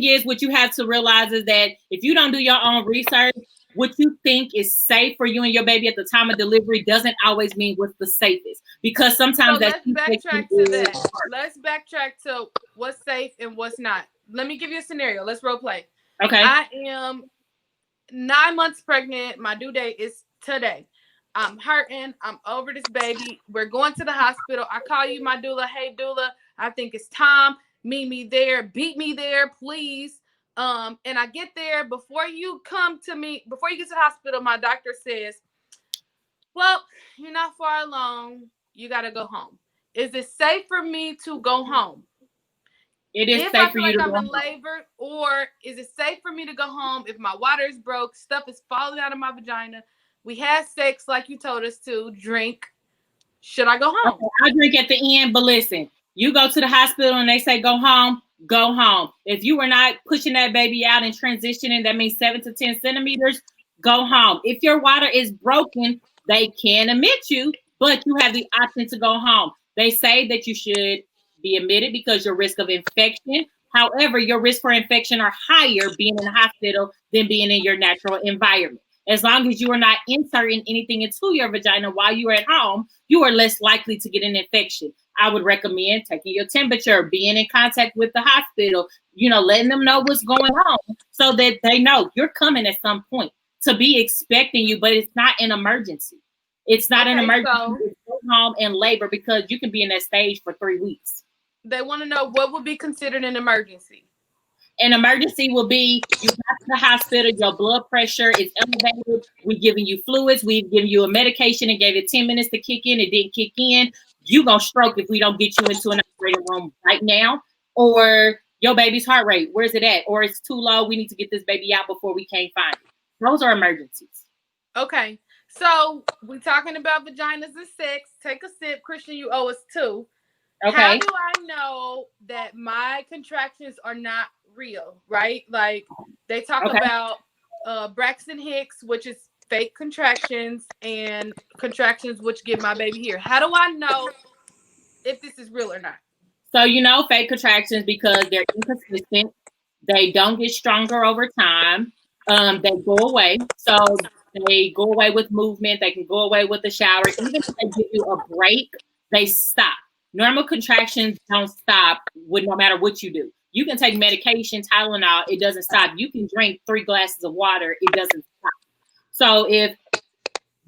is, what you have to realize is that if you don't do your own research, what you think is safe for you and your baby at the time of delivery doesn't always mean what's the safest. Because sometimes let's backtrack to that. Let's backtrack to what's safe and what's not. Let me give you a scenario. Let's role play. Okay. I am 9 months pregnant. My due date is today. I'm hurting. I'm over this baby. We're going to the hospital. I call you, my doula. Hey, doula, I think it's time. Meet me there. Beat me there, please. And I get there. Before you get to the hospital, my doctor says, well, you're not far along. You got to go home. Is it safe for me to go home? It is if safe I for feel you like to I'm go in home. labor, or is it safe for me to go home if my water is broke, stuff is falling out of my vagina, we had sex like you told us to, drink, should I go home? Okay, I drink at the end, but listen, you go to the hospital and they say go home, go home. If you were not pushing that baby out and transitioning, that means 7 to 10 centimeters, go home. If your water is broken, they can admit you, but you have the option to go home. They say that you should be admitted because your risk of infection. However, your risk for infection are higher being in the hospital than being in your natural environment. As long as you are not inserting anything into your vagina while you are at home, you are less likely to get an infection. I would recommend taking your temperature, being in contact with the hospital, letting them know what's going on so that they know you're coming at some point, to be expecting you, but it's not an emergency. It's not an emergency. So it's go home and labor because you can be in that stage for 3 weeks. they want to know what would be considered an emergency. An emergency will be you got to the hospital, your blood pressure is elevated. We're giving you fluids. We've given you a medication and gave it 10 minutes to kick in. It didn't kick in. You're going to stroke if we don't get you into an operating room right now. Or your baby's heart rate, where's it at? Or it's too low. We need to get this baby out before we can't find it. Those are emergencies. Okay. So we're talking about vaginas and sex. Take a sip. Christian, you owe us 2. Okay. How do I know that my contractions are not real, right? Like they talk about Braxton Hicks, which is fake contractions, and contractions which give my baby here. How do I know if this is real or not? So fake contractions because they're inconsistent. They don't get stronger over time. They go away. So they go away with movement. They can go away with the shower. Even if they give you a break, they stop. Normal contractions don't stop no matter what you do. You can take medication, Tylenol, it doesn't stop. You can drink 3 glasses of water, it doesn't stop. So if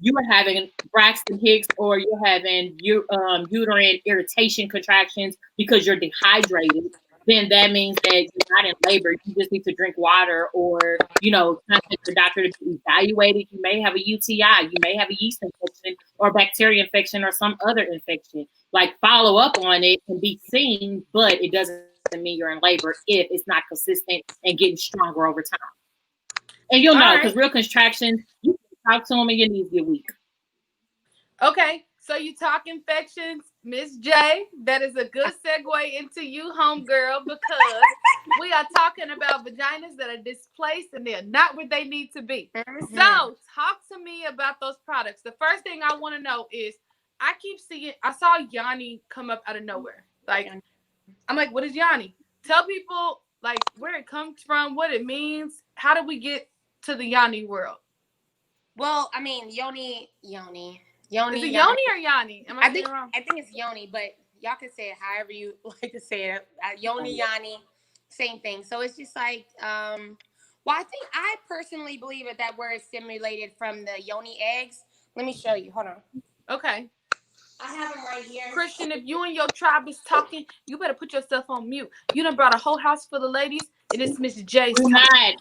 you are having Braxton Hicks or you're having uterine irritation contractions because you're dehydrated, then that means that you're not in labor. You just need to drink water or, contact your doctor to be evaluated. You may have a UTI, you may have a yeast infection or bacteria infection or some other infection. Like follow up on it and be seen, but it doesn't mean you're in labor if it's not consistent and getting stronger over time. And you'll know because real contractions, you can talk to them and your knees get weak. Okay, so you talk infections, Miss J. That is a good segue into you, homegirl, because we are talking about vaginas that are displaced and they're not where they need to be. Mm-hmm. So talk to me about those products. The first thing I want to know is I saw yoni come up out of nowhere. Like, I'm like, what is yoni? Tell people like where it comes from, what it means. How do we get to the yoni world? Well, I mean, yoni. Is it yoni or yanni? I think it's yoni, but y'all can say it however you like to say it. Yoni, yanni, same thing. So it's just like, I personally believe that word is stimulated from the yoni eggs. Let me show you. Hold on. Okay. I have them right here. Christian, if you and your tribe is talking, you better put yourself on mute. You done brought a whole house full of ladies, and it's Miss J. I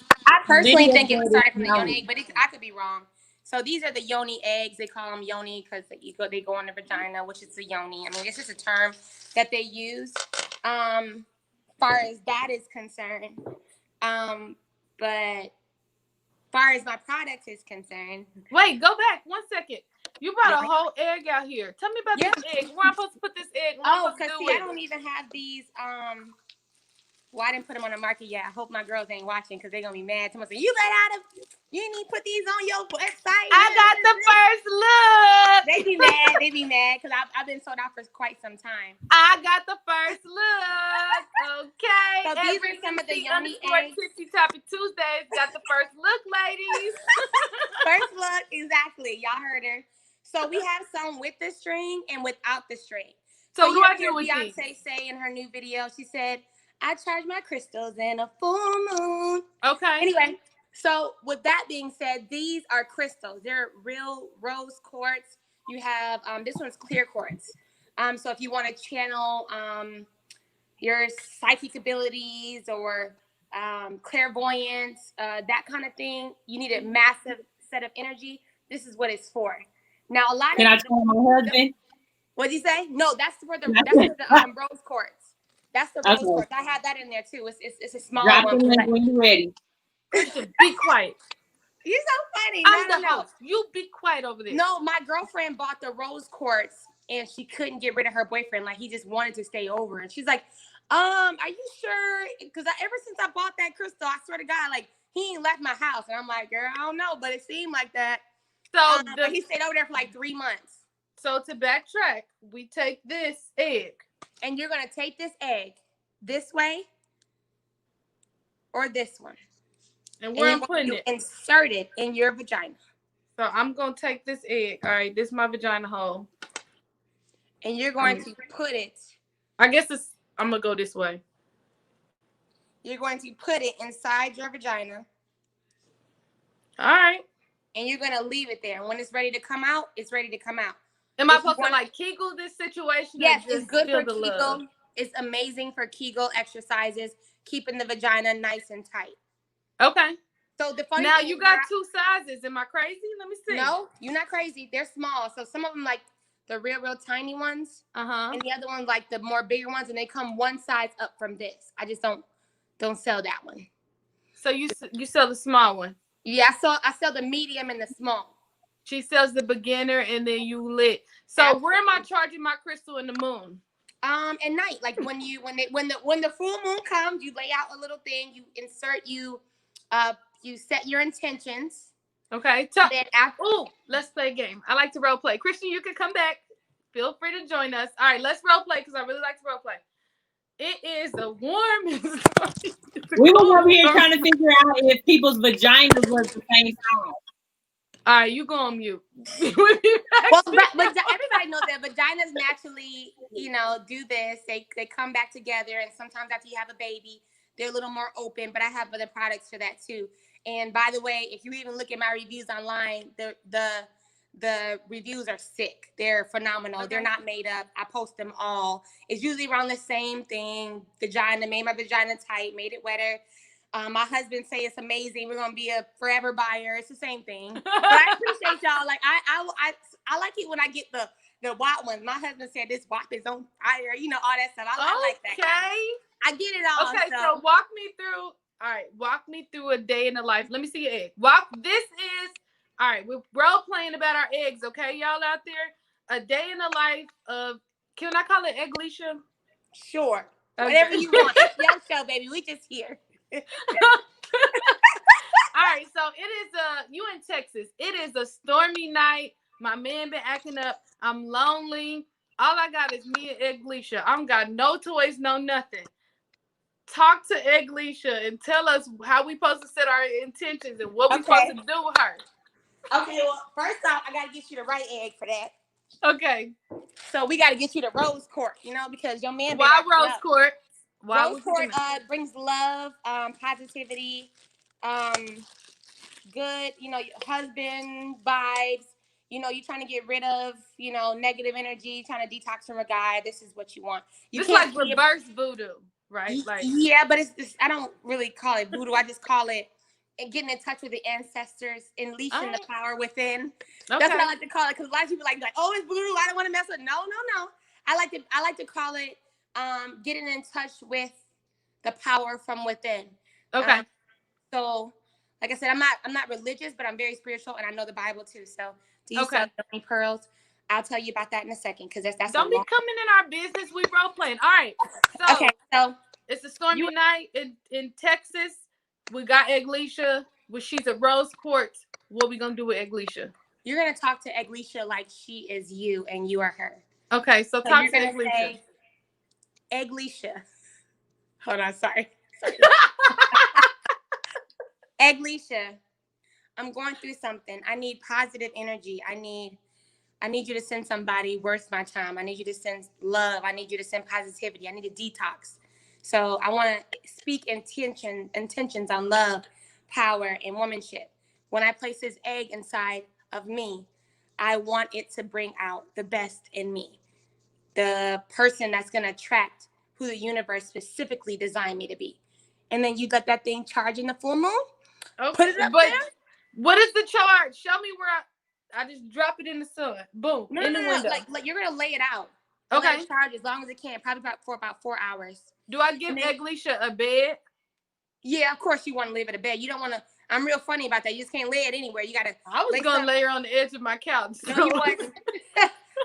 personally think it started from the yoni egg, but I could be wrong. So these are the yoni eggs. They call them yoni because they go in the vagina, which is the yoni. I mean, it's just a term that they use far as that is concerned. But far as my product is concerned. Wait, go back 1 second. You brought a whole egg out here. Tell me about this egg. Where I'm supposed to put this egg? Because I don't even have these. Well, I didn't put them on the market yet. I hope my girls ain't watching because they're going to be mad. Someone say, you didn't even put these on your website. I got the first look. They be mad because I've been sold out for quite some time. I got the first look. Okay. So these are some of the yoni eggs. Tipsy Topic Tuesdays got the first look, ladies. First look, exactly. Y'all heard her. So we have some with the string and without the string. So what do I do with these? Beyonce say in her new video, she said, I charge my crystals in a full moon. Okay. Anyway, so with that being said, these are crystals. They're real rose quartz. You have, this one's clear quartz. So if you want to channel your psychic abilities or clairvoyance, that kind of thing, you need a massive set of energy. This is what it's for. Now, a lot Can I tell my husband? What'd you say? No, that's for the rose quartz. That's the rose Okay. quartz. I had that in there too. It's a smaller Drop one. the link when you're ready. Christian, be quiet. You're so funny. I'm the No. host. You be quiet over there. No, my girlfriend bought the rose quartz and she couldn't get rid of her boyfriend. Like he just wanted to stay over. And she's like, are you sure? Because ever since I bought that crystal, I swear to God, like he ain't left my house. And I'm like, girl, I don't know, but it seemed like that. So but he stayed over there for like 3 months. So to backtrack, we take this egg. And you're gonna take this egg this way or this one. And where I'm putting it? Insert it in your vagina. So I'm gonna take this egg. All right, this is my vagina hole. And you're going to put it. I guess I'm gonna go this way. You're going to put it inside your vagina. All right. And you're gonna leave it there. And when it's ready to come out, it's ready to come out. Am I supposed to like Kegel this situation? Yes, it's good for Kegel. Love? It's amazing for Kegel exercises, keeping the vagina nice and tight. Okay. So the funny now thing you got 2 sizes. Am I crazy? Let me see. No, you're not crazy. They're small. So some of them like the real tiny ones. And the other ones like the more bigger ones, and they come one size up from this. I just don't sell that one. So you sell the small one? Yeah, I sell the medium and the small. She sells the beginner and then you lit. So where am I charging my crystal in the moon? At night, like when the full moon comes, you lay out a little thing, you insert you set your intentions. Okay. Let's play a game. I like to role play. Christian, you can come back. Feel free to join us. All right, let's role play because I really like to role play. It is the warmest. We were over here trying to figure out if people's vaginas was the same size. All right, you go on mute. Well, but everybody knows that vaginas naturally, do this. They come back together, and sometimes after you have a baby, they're a little more open. But I have other products for that too. And by the way, if you even look at my reviews online, the reviews are sick. They're phenomenal. Okay. They're not made up. I post them all. It's usually around the same thing. Vagina, made my vagina tight, made it wetter. My husband say it's amazing. We're gonna be a forever buyer. It's the same thing. But I appreciate y'all. Like I like it when I get the WAP ones. My husband said this WAP is on fire. All that stuff. I like that. Okay. I get it all. Okay, so walk me through. All right, walk me through a day in the life. Let me see your egg. This is all right. We're role playing about our eggs. Okay, y'all out there. A day in the life of. Can I call it Eglisha? Sure. Okay. Whatever you want. It's your show, baby. We just here. All right, so it is you in Texas. It is a stormy night. My man been acting up. I'm lonely. All I got is me and Eglisha. I don't got no toys, no nothing. Talk to Eglisha and tell us how we supposed to set our intentions and what we supposed to do with her. Okay, well, first off, I gotta get you the right egg for that. Okay. So we gotta get you the rose quartz, because your man. Why rose quartz? Rose quartz brings love, positivity, good, husband vibes. You're trying to get rid of, negative energy, trying to detox from a guy. This is what you want. It's like reverse voodoo, right? Yeah, but it's I don't really call it voodoo. I just call it getting in touch with the ancestors, unleashing the power within. Okay. That's what I like to call it, because a lot of people like, oh, it's voodoo. I don't want to mess with it. No. I like to call it getting in touch with the power from within. Okay. So, like I said, I'm not religious, but I'm very spiritual, and I know the Bible too. So, do you sell yoni pearls? I'll tell you about that in a second, because that's don't be coming in our business. We role playing. All right. So it's a stormy night in Texas. We got Eglisha. She's a rose quartz. What we gonna do with Eglisha? You're gonna talk to Eglisha like she is you and you are her. Okay, so talk to Eglisha. Eglisha. Hold on, sorry. Eglisha, I'm going through something. I need positive energy. I need you to send somebody worth my time. I need you to send love. I need you to send positivity. I need a detox. So I want to speak intentions on love, power, and womanship. When I place this egg inside of me, I want it to bring out the best in me. The person that's going to attract who the universe specifically designed me to be. And then you let that thing charge in the full moon. Okay. Put it up there. What is the charge? Show me where I just drop it in the sun. Boom. In the window. Like you're going to lay it out. And Okay. let it charge as long as it can, probably for about 4 hours. Do I give Eglisha a bed? Yeah, of course you want to live in a bed. You don't want to. I'm real funny about that. You just can't lay it anywhere. You gotta. I was gonna lay her on the edge of my couch. No, you wasn't.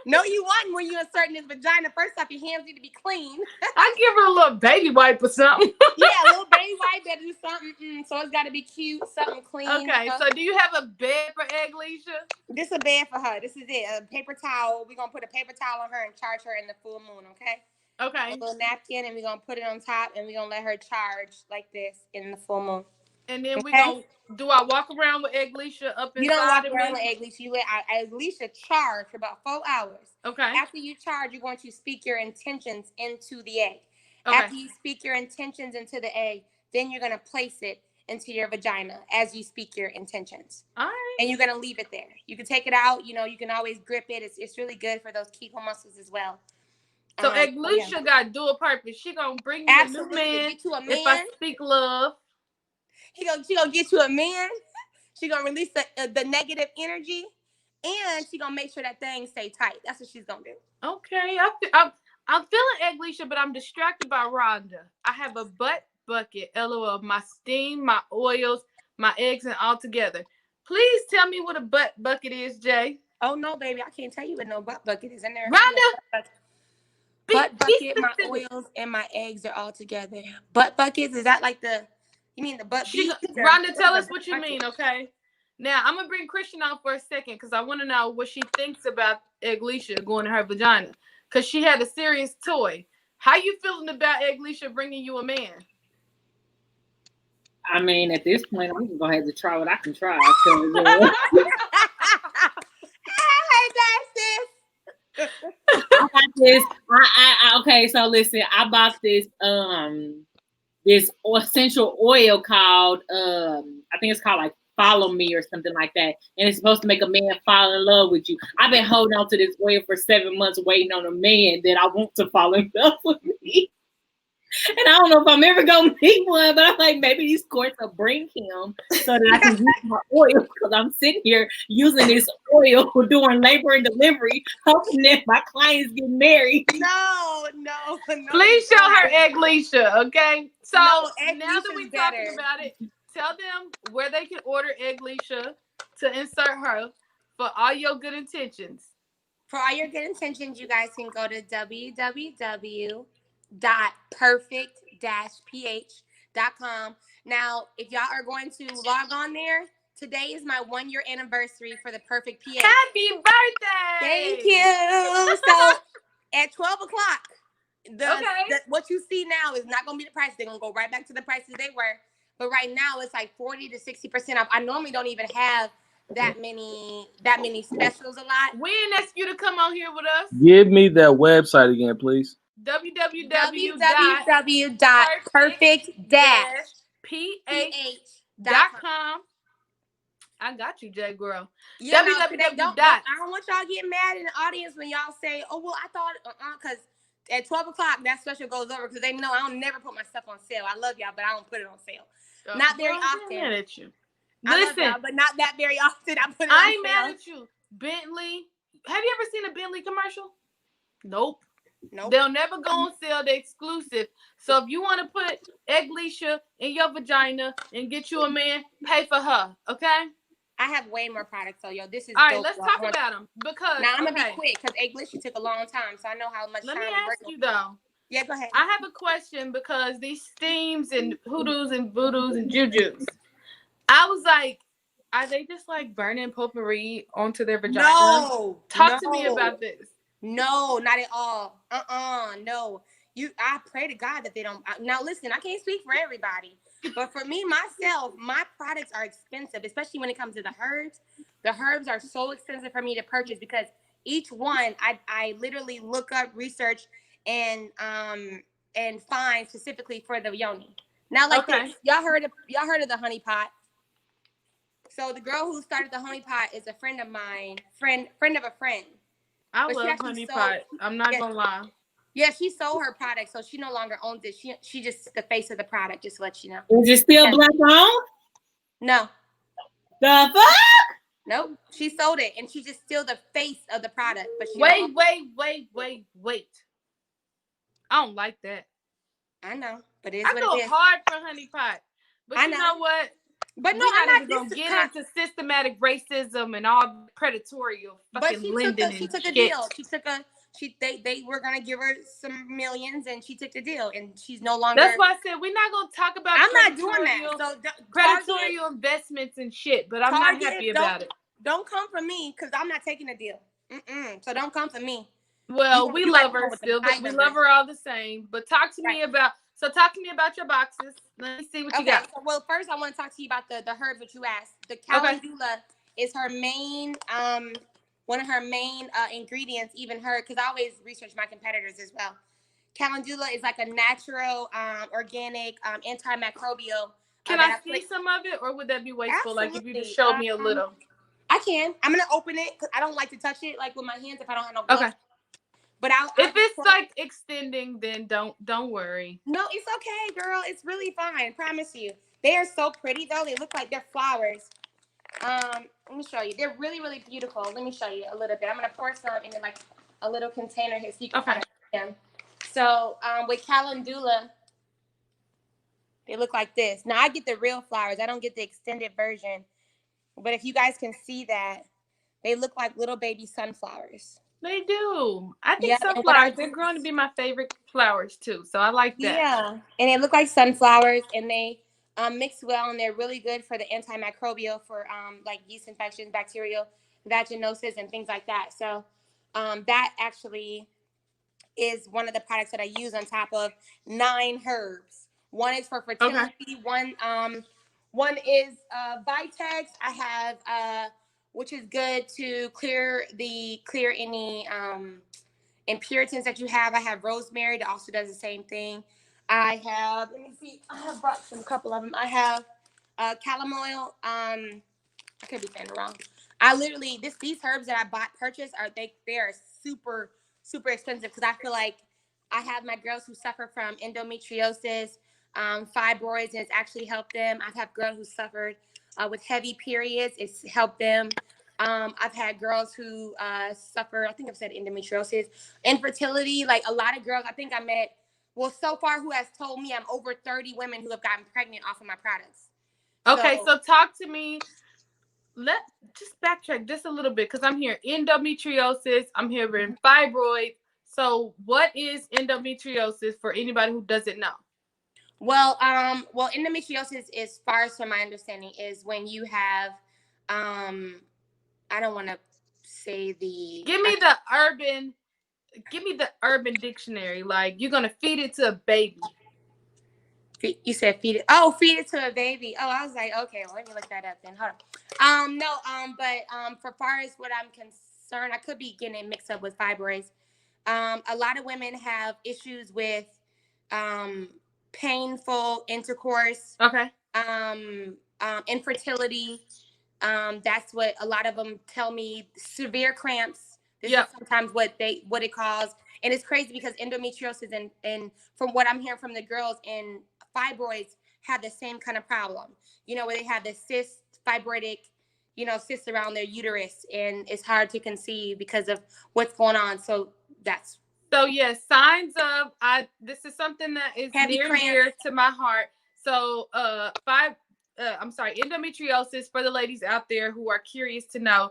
No, you wasn't. When you inserting his vagina, first off, your hands need to be clean. I give her a little baby wipe or something. Yeah, a little baby wipe that do something. So it's got to be cute, something clean. Okay, so do you have a bed for Eglisha? This is a bed for her. This is it. A paper towel. We're gonna put a paper towel on her and charge her in the full moon. Okay. Okay. A little napkin, and we're gonna put it on top, and we're gonna let her charge like this in the full moon. And then we gonna. Do I walk around with Eglisha up inside? You don't walk of around me? with Eglisha. You let Eglisha charge for about 4 hours. Okay. After you charge, you're going to speak your intentions into the egg. Okay. After you speak your intentions into the egg, then you're going to place it into your vagina as you speak your intentions. All right. And you're going to leave it there. You can take it out. You know, you can always grip it. It's really good for those Kegel muscles as well. So Eglisha got dual purpose. She gonna bring me a new man, Get you a man. if I speak love. She gonna get you a man. She gonna release the negative energy, and she gonna make sure that thing stay tight. That's what she's gonna do. Okay, I'm feeling Eglisha, but I'm distracted by Rhonda. I have a butt bucket, LOL. My steam, my oils, my eggs, and all together. Please tell me what a butt bucket is, Jay. Oh no, baby, I can't tell you what no butt bucket is in there. Rhonda. Butt bucket, my oils, and my eggs are all together. Butt buckets, is that like you mean the butt beat? Rhonda, tell us what you mean, okay? Now, I'm going to bring Christian on for a second because I want to know what she thinks about Eglisha going to her vagina. Because she had a serious toy. How you feeling about Eglisha bringing you a man? I mean, at this point, I'm going to have to try what I can try. I got this. Okay, so listen, I bought this this essential oil called I think it's called like Follow Me or something like that, and it's supposed to make a man fall in love with you. I've been holding on to this oil for 7 months, waiting on a man that I want to fall in love with me. And I don't know if I'm ever gonna meet one, but I'm like, maybe these courts will bring him so that I can use my oil, because I'm sitting here using this oil for doing labor and delivery, hoping that my clients get married. No. Please show her Eglisha, okay? So no, now that we're talking about it, tell them where they can order Eglisha to insert her for all your good intentions. For all your good intentions, you guys can go to www.perfect-ph.com. Now, if y'all are going to log on there, today is my 1-year anniversary for the Perfect pH. Happy birthday! Thank you. So at 12 o'clock, what you see now is not going to be the price. They're going to go right back to the prices they were. But right now, it's like 40 to 60% off. I normally don't even have that many specials a lot. We didn't ask you to come on here with us. Give me that website again, please. www.perfect-ph.com. I got you, J girl. Yeah, I don't want y'all getting mad in the audience when y'all say, "Oh well, I thought," because at 12 o'clock that special goes over, because they know I don't never put my stuff on sale. I love y'all, but I don't put it on sale. Not very often. I'm mad at you. Listen, but not that very often. I put it on I ain't sale. mad at you. Bentley. Have you ever seen a Bentley commercial? Nope. Nope. They'll never go on sale. They're exclusive. So if you want to put Eglisha in your vagina and get you a man, pay for her. Okay? I have way more products, so this is all right. dope. Let's talk about them, because now I'm gonna be quick because Eglisha took a long time, so I know how much Let time. me ask you though. Yeah, go ahead. I have a question, because these steams and hoodoos and voodoos and jujus, I was like, are they just like burning potpourri onto their vagina? No. Talk to me about this. No, not at all. No. I pray to God that they don't. Now, listen, I can't speak for everybody, but for me, myself, my products are expensive, especially when it comes to the herbs. The herbs are so expensive for me to purchase, because each one, I literally look up, research, and find specifically for the yoni. Now, like this, y'all heard of the honey pot? So the girl who started the honey pot is a friend of mine, friend of a friend. I love honey pot. I'm not gonna lie. Yeah, she sold her product, so she no longer owns it. She just the face of the product, just to let you know. Is it still black owned? No. The fuck? Nope. She sold it, and she's just still the face of the product. But she Wait. I don't like that. I know, but it's I what go it is. hard for honey pot, but I you know. know what? But no, we're I'm not not even gonna get into systematic racism and all predatorial But fucking lending she took a shit. deal. They were gonna give her some millions, and she took the deal, and she's no longer. That's why I said we're not gonna talk about. I'm not doing that. So predatorial investments and shit, but I'm not happy about it. Don't come for me because I'm not taking a deal. So don't come for me. Well, we love her still. We love her all the same. But talk to me about. So talk to me about your boxes. Let me see what you got. So, well, first I want to talk to you about the herbs that you asked. The calendula is her main one of her main ingredients. Even her, because I always research my competitors as well. Calendula is like a natural, organic, antimicrobial. Can I see some of it, or would that be wasteful? Absolutely. Like if you just showed me a little. I can. I'm gonna open it because I don't like to touch it like with my hands if I don't have no gloves. Okay. But if it's like extending, then don't worry. No, it's okay, girl. It's really fine. I promise you. They are so pretty though. They look like they're flowers. Let me show you. They're really, really beautiful. Let me show you a little bit. I'm gonna pour some in like a little container here so you can kind of see them. So with calendula, they look like this. Now I get the real flowers. I don't get the extended version. But if you guys can see that, they look like little baby sunflowers. They do. I think sunflowers, they're growing to be my favorite flowers too. So I like that. Yeah. And they look like sunflowers, and they mix well, and they're really good for the antimicrobial for like yeast infections, bacterial vaginosis, and things like that. So that actually is one of the products that I use on top of 9 herbs. One is for fertility. Okay. One is Vitex. I have which is good to clear any impurities that you have. I have rosemary that also does the same thing. I have, let me see, I have brought a couple of them. I have chamomile. I could be saying it wrong. I literally, these herbs that I purchased they are super, super expensive because I feel like I have my girls who suffer from endometriosis, fibroids, and it's actually helped them. I've had girls who suffered with heavy periods. It's helped them. I've had girls who suffer, I think I've said endometriosis, infertility. Like a lot of girls, I think I met, so far who has told me I'm over 30 women who have gotten pregnant off of my products. Okay, so talk to me. Just backtrack just a little bit because I'm hearing endometriosis. I'm hearing fibroid. So what is endometriosis for anybody who doesn't know? Well, endometriosis, as far as from my understanding, is when you have, I don't want to say the. Give me the urban dictionary. Like you're gonna feed it to a baby. You said feed it. Oh, feed it to a baby. Oh, I was like, okay, well, let me look that up then. Hold on. But for far as what I'm concerned, I could be getting it mixed up with fibroids. A lot of women have issues with painful intercourse. Okay. Infertility. That's what a lot of them tell me. Severe cramps. This is sometimes what it caused. And it's crazy because endometriosis and from what I'm hearing from the girls, and fibroids have the same kind of problem. Where they have the fibrotic, cysts around their uterus, and it's hard to conceive because of what's going on. So that's. So yes, signs of this is something that is near and dear to my heart. So endometriosis, for the ladies out there who are curious to know,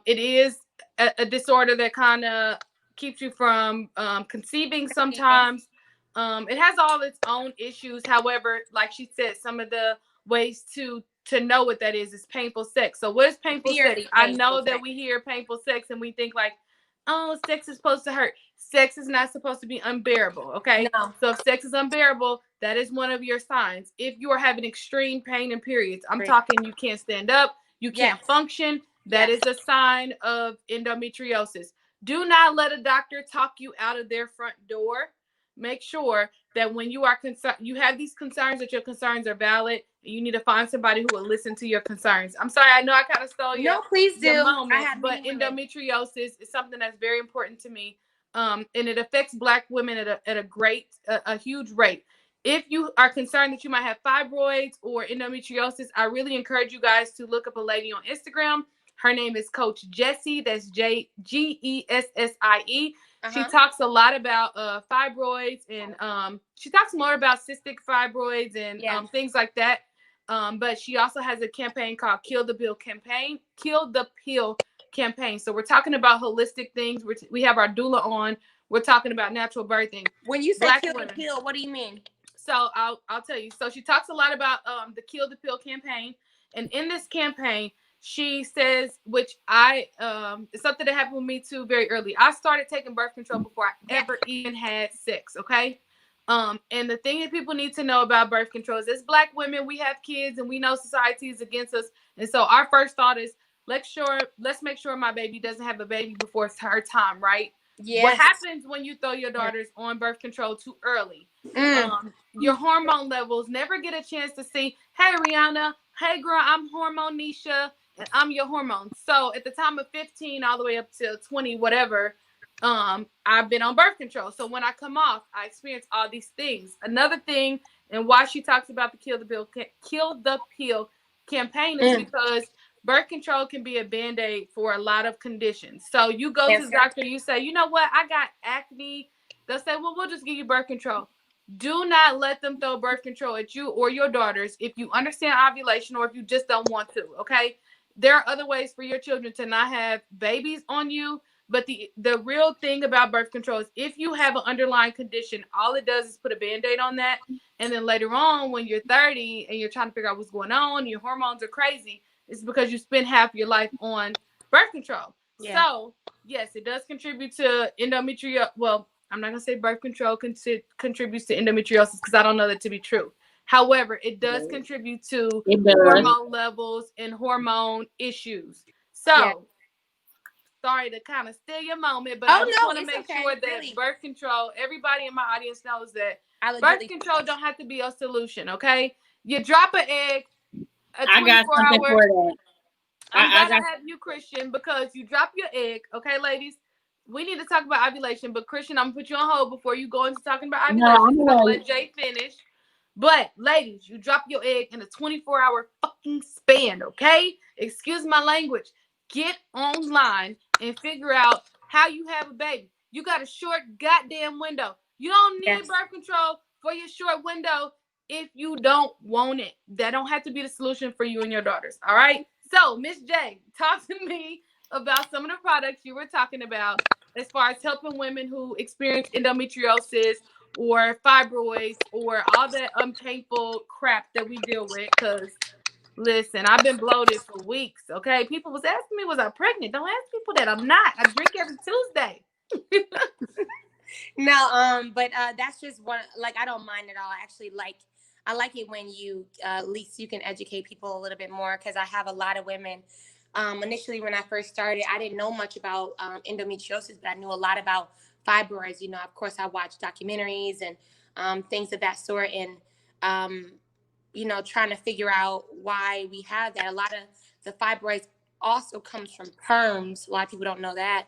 it is a disorder that kind of keeps you from conceiving sometimes. It has all its own issues. However, like she said, some of the ways to know what that is painful sex. So what is painful sex? I know that we hear painful sex and we think like, oh, sex is supposed to hurt. Sex is not supposed to be unbearable, okay? No. So if sex is unbearable, that is one of your signs. If you are having extreme pain in periods, I'm talking you can't stand up, you can't function, that is a sign of endometriosis. Do not let a doctor talk you out of their front door. Make sure that when you are concerned, you have these concerns, that your concerns are valid, and you need to find somebody who will listen to your concerns. I'm sorry, I know I kind of stole your moment, but endometriosis is something that's very important to me, and it affects Black women at a huge rate. If you are concerned that you might have fibroids or endometriosis, I really encourage you guys to look up a lady on Instagram. Her name is Coach Jessie. That's Gessie. She Uh-huh. talks a lot about fibroids, and she talks more about cystic fibroids and Yeah. things like that. But she also has a campaign called Kill the Pill campaign. So we're talking about holistic things. We have our doula on. We're talking about natural birthing. When you say Black kill women. the pill, what do you mean? So I'll tell you. So she talks a lot about the Kill the Pill campaign, and in this campaign, she says, which it's something that happened with me too very early. I started taking birth control before I ever even had sex. Okay. And the thing that people need to know about birth control is, as Black women, we have kids and we know society is against us. And so our first thought is, let's make sure my baby doesn't have a baby before it's her time, right? Yes. What happens when you throw your daughters on birth control too early? Your hormone levels never get a chance to see, hey, Rihanna, hey, girl, I'm Hormone Nisha, and I'm your hormones. So at the time of 15 all the way up to 20, whatever, I've been on birth control. So when I come off, I experience all these things. Another thing, and why she talks about the Kill the Pill campaign is because birth control can be a Band-Aid for a lot of conditions. So you go to the doctor, you say, you know what, I got acne. They'll say, well, we'll just give you birth control. Do not let them throw birth control at you or your daughters if you understand ovulation or if you just don't want to, okay? There are other ways for your children to not have babies on you, but the real thing about birth control is, if you have an underlying condition, all it does is put a Band-Aid on that, and then later on when you're 30 and you're trying to figure out what's going on, your hormones are crazy, it's because you spend half your life on birth control. Yeah. So, yes, it does contribute to endometriosis. Well, I'm not going to say birth control contributes to endometriosis because I don't know that to be true. However, it does contribute to hormone levels and hormone issues. So, sorry to kind of steal your moment, but I just want to make sure that birth control, everybody in my audience knows that birth control don't have to be a solution, okay? You drop an egg, a 24-hour. I'm glad I have you, Christian, because you drop your egg, okay, ladies? We need to talk about ovulation, but Christian, I'm going to put you on hold before you go into talking about ovulation. I'm going to let Jay finish. But, ladies, you drop your egg in a 24-hour fucking span, okay? Excuse my language. Get online and figure out how you have a baby. You got a short goddamn window. You don't need birth control for your short window if you don't want it. That don't have to be the solution for you and your daughters, all right? So, Miss J, talk to me about some of the products you were talking about as far as helping women who experience endometriosis or fibroids or all that unpainful crap that we deal with. Because, listen, I've been bloated for weeks, okay? People was asking me, was I pregnant? Don't ask people that. I'm not. I drink every Tuesday. No, but that's just one, like, I don't mind at all. I like it when you, at least you can educate people a little bit more, because I have a lot of women. Initially, when I first started, I didn't know much about endometriosis, but I knew a lot about fibroids. You know, of course, I watched documentaries and things of that sort, and you know, trying to figure out why we have that. A lot of the fibroids also comes from perms. A lot of people don't know that.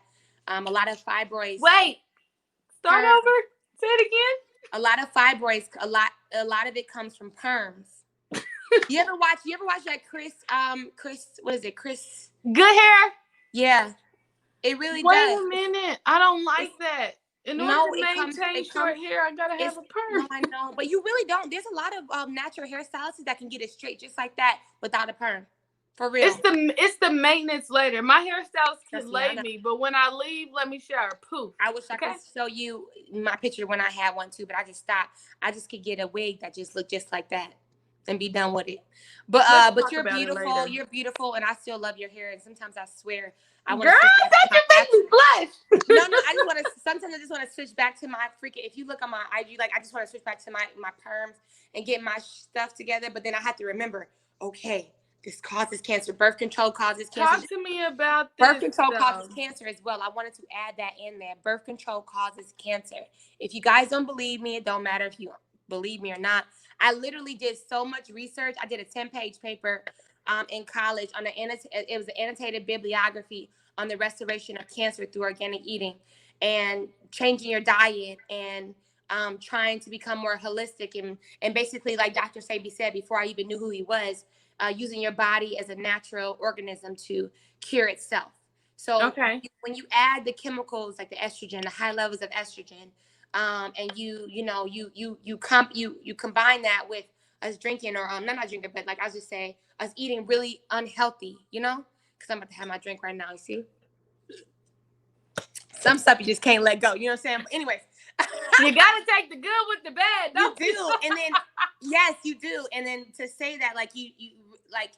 A lot of fibroids. Wait, start over. Say it again. A lot of fibroids. A lot of it comes from perms. You ever watch that Chris, what is it? Chris. Good hair. Yeah. It really does. Wait a minute. I don't like that. In order to maintain short hair, I gotta have a perm. No, I know, but you really don't. There's a lot of natural hairstylists that can get it straight just like that without a perm. For real. It's the maintenance later. My hairstylist can lay me, but when I leave, let me shower. Poof. I wish I could show you my picture when I had one too, but I just stopped. I just could get a wig that just looked just like that and be done with it. But you're beautiful. You're beautiful, and I still love your hair. And sometimes I swear, I want to. Girl, that can make me blush. No, I just want to. Sometimes I just want to switch back to my freaking. If you look on my IG, like I just want to switch back to my perms and get my stuff together. But then I have to remember, okay, this causes cancer. Birth control causes cancer. Talk to me about this. Birth control causes cancer as well. I wanted to add that in there. Birth control causes cancer. If you guys don't believe me, it don't matter if you believe me or not. I literally did so much research. I did a 10-page paper in college on it was an annotated bibliography on the restoration of cancer through organic eating and changing your diet and trying to become more holistic and basically, like Dr. Sebi said before I even knew who he was, using your body as a natural organism to cure itself. So Okay. when you add the chemicals like the estrogen, the high levels of estrogen, and you combine that with us drinking, or not drinking, but like I was just say, us eating really unhealthy, because I'm about to have my drink right now. You see, some stuff you just can't let go. You know what I'm saying? But anyways, You gotta take the good with the bad. You do, and then yes, you do, and then to say that like you like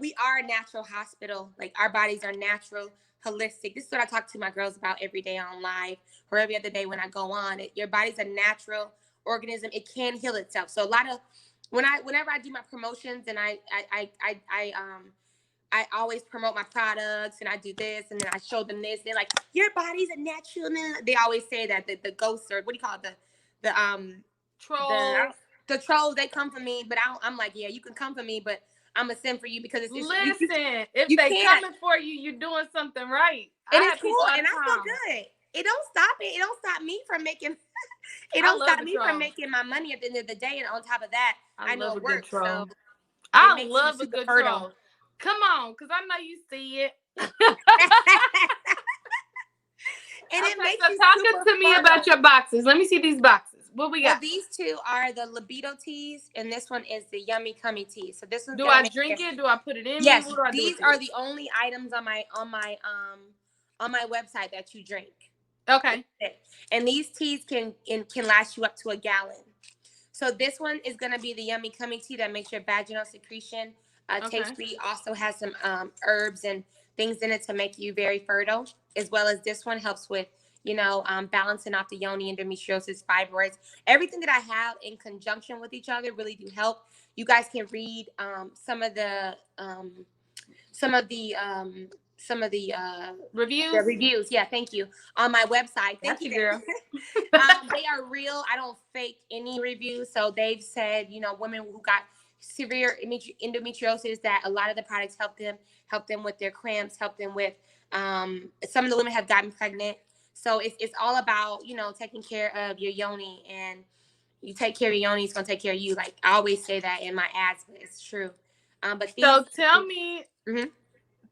we are a natural hospital. Like our bodies are natural, holistic. This is what I talk to my girls about every day on live or every other day when I go on. Your body's a natural organism. It can heal itself. So a lot of whenever I do my promotions and I always promote my products and I do this and then I show them this. They're like, your body's a natural. They always say that the ghosts, or what do you call it? Trolls. The trolls, they come for me, but I'm like, yeah, you can come for me, but I'm a send for you because it's listen. If you they can't. coming for you, you're doing something right. And it's cool, and I feel good. It don't stop it. It don't stop me from making. It don't stop me from making my money at the end of the day. And on top of that, I know it works. So I love a good troll. Come on, because I know you see it. And it makes so you talking to me about your boxes. Let me see these boxes. What we got? Well, these two are the libido teas, and this one is the yummy cummy tea. So this one. Do I drink it? Do I put it in? Yes, these are the only items on my website that you drink. Okay. And these teas can last you up to a gallon. So this one is gonna be the yummy cummy tea that makes your vaginal secretion taste-free. Also has some herbs and things in it to make you very fertile, as well as this one helps with balancing off the yoni, endometriosis, fibroids. Everything that I have in conjunction with each other really do help. You guys can read some of the reviews. The reviews, yeah, thank you, on my website. Thank you, girl. They are real. I don't fake any reviews. So they've said, women who got severe endometriosis, that a lot of the products help them with their cramps, help them with some of the women have gotten pregnant. So it's all about, taking care of your yoni, and you take care of your yoni, it's gonna take care of you. Like I always say that in my ads, but it's true. But so tell me,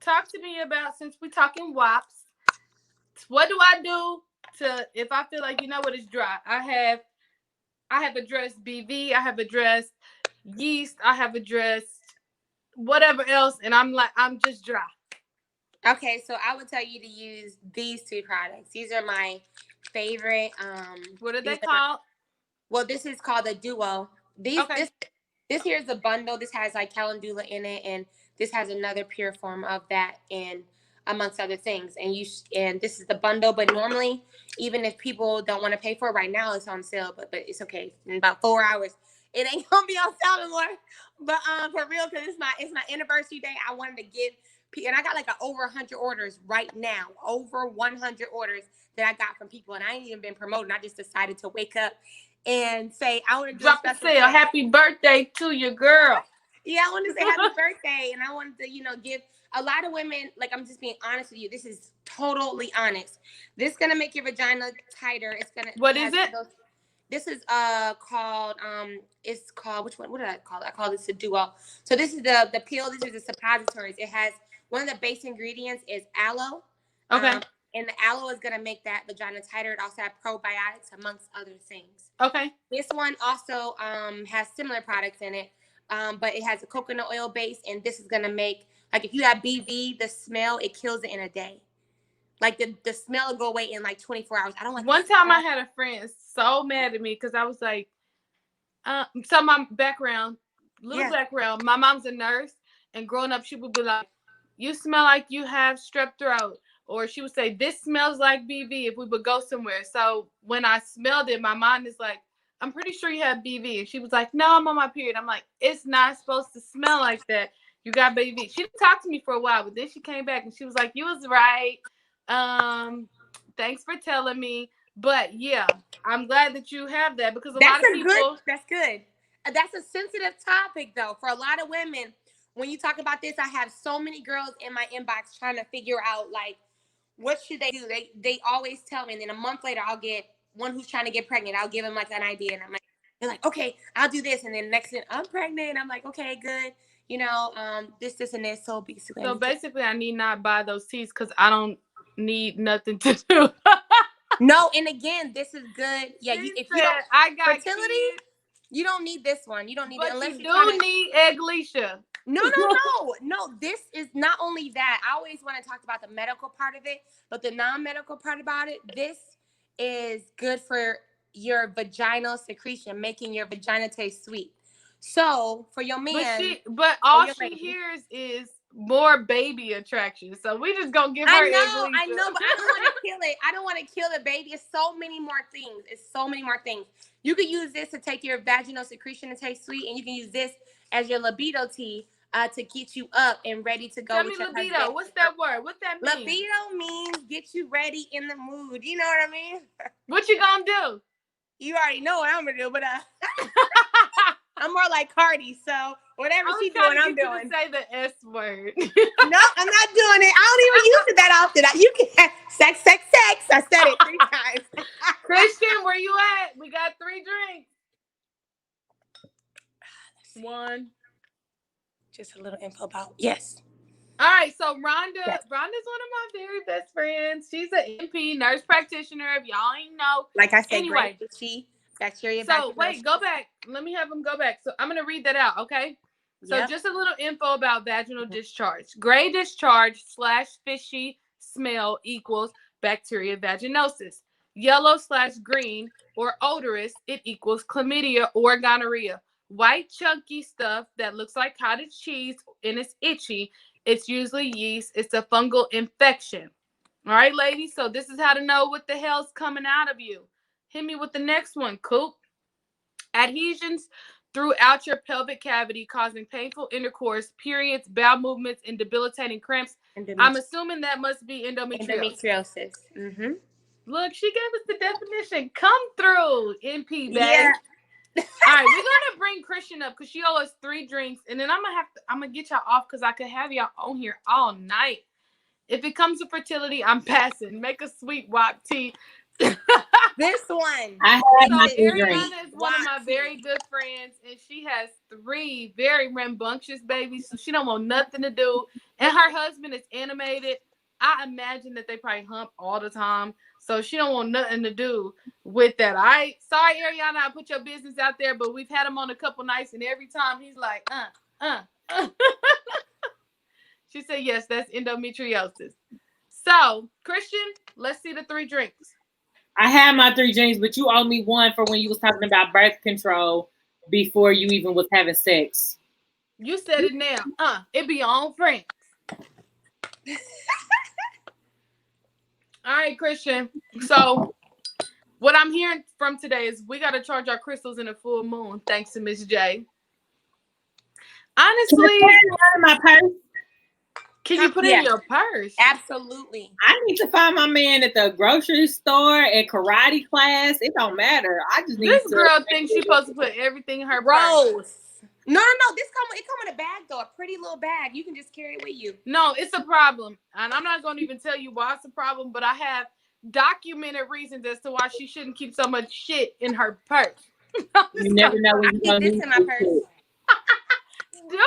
talk to me about, since we're talking WAPs, what do I do to, if I feel like, it's dry? I have addressed BV, I have addressed yeast, I have addressed whatever else, and I'm just dry. Okay, so I would tell you to use these two products. These are my favorite. What are they called? Well, this is called the Duo. This here is the bundle. This has like calendula in it, and this has another pure form of that, and amongst other things. And this is the bundle. But normally, even if people don't want to pay for it right now, it's on sale. But it's okay. In about 4 hours, it ain't gonna be on sale anymore. But for real, because it's my anniversary day, I wanted to give. And I got like over 100 orders right now, over 100 orders that I got from people, and I ain't even been promoting. I just decided to wake up and say, I want to drop the sale. Happy birthday to your girl. Yeah, I want to say happy birthday, and I wanted to, give a lot of women, like, I'm just being honest with you. This is totally honest. This is gonna make your vagina tighter. It's gonna. What is it? This is called it's called, which one? What did I call it? I call this a Duo. So this is the pill. This is the suppositories. It has, one of the base ingredients is aloe. Okay. And the aloe is going to make that vagina tighter. It also has probiotics, amongst other things. Okay. This one also has similar products in it, but it has a coconut oil base. And this is going to make, like, if you have BV, the smell, it kills it in a day. Like, the smell will go away in like 24 hours. I don't like. One time I had a friend so mad at me because I was like, so my background, background, my mom's a nurse, and growing up, she would be like, you smell like you have strep throat. Or she would say, this smells like BV if we would go somewhere. So when I smelled it, my mind is like, I'm pretty sure you have BV. And she was like, no, I'm on my period. I'm like, it's not supposed to smell like that. You got BV. She didn't talk to me for a while, but then she came back and she was like, you was right. Thanks for telling me. But yeah, I'm glad that you have that, because a lot of people. That's good. That's a sensitive topic, though, for a lot of women. When you talk about this, I have so many girls in my inbox trying to figure out, like, what should they do? They always tell me, and then a month later, I'll get one who's trying to get pregnant. I'll give them like an idea, and I'm like, they're like, okay, I'll do this, and then next thing, I'm pregnant. I'm like, okay, good. this, and this. So basically, So basically, I need not buy those teas because I don't need nothing to do. No, and again, this is good. Yeah, if you don't I got fertility, kids, you don't need this one. You don't need it but unless you you're trying do to. need Eglisha. No. This is not only that. I always want to talk about the medical part of it, but the non-medical part about it, this is good for your vaginal secretion, making your vagina taste sweet. So for your man, But all she hears is more baby attraction. So we just gonna give her. I know, but I don't want to kill it. I don't want to kill the baby. It's so many more things. You could use this to take your vaginal secretion to taste sweet, and you can use this as your libido tea to get you up and ready to go. Tell me libido. What's that word? What that mean? Libido means get you ready in the mood. You know what I mean? What you gonna do? You already know what I'm gonna do, but I'm more like Cardi, so whatever she's doing, I'm doing. Say the S word. No, I'm not doing it. I don't even use it that often. You can sex. I said it 3 times. Christian, where you at? We got 3 drinks. 1. Just a little info about yes. All right, so Rhonda's one of my very best friends. She's an NP, nurse practitioner. If y'all ain't know, like I said, anyway, bacteria. So wait, go back. Let me have them go back. So I'm gonna read that out, okay? So just a little info about vaginal discharge. Gray discharge / fishy smell equals bacteria vaginosis. Yellow/green or odorous, it equals chlamydia or gonorrhea. White chunky stuff that looks like cottage cheese and it's itchy, it's usually yeast. It's a fungal infection. All right, ladies. So this is how to know what the hell's coming out of you. Hit me with the next one, Coop. Adhesions throughout your pelvic cavity causing painful intercourse, periods, bowel movements, and debilitating cramps. I'm assuming that must be endometriosis. Mm-hmm. Look, she gave us the definition. Come through, NP, babe. Yeah. All right, we're gonna bring Christian up because she owes us 3 drinks, and then I'm gonna get y'all off because I could have y'all on here all night. If it comes to fertility, I'm passing. Make a sweet WAP tea. This one. I have my Ariana is one of my very good friends, and she has 3 very rambunctious babies, so she don't want nothing to do. And her husband is animated. I imagine that they probably hump all the time, so she don't want nothing to do with that. Sorry, Ariana, I put your business out there, but we've had him on a couple nights, and every time he's like, She said, yes, that's endometriosis. So, Christian, let's see the 3 drinks. I had my 3 drinks, but you owe me 1 for when you was talking about birth control before you even was having sex. You said it now. It be on friends. All right, Christian. So what I'm hearing from today is we got to charge our crystals in a full moon, thanks to Miss J. Honestly, can I put it in my purse? Can you put it in your purse? Absolutely. I need to find my man at the grocery store, at karate class. It don't matter. I just need this girl thinks she's supposed to put everything in her purse. No. It come in a bag though, a pretty little bag. You can just carry it with you. No, it's a problem, and I'm not going to even tell you why it's a problem. But I have documented reasons as to why she shouldn't keep so much shit in her purse. You never know when you're gonna need this in my purse. Do you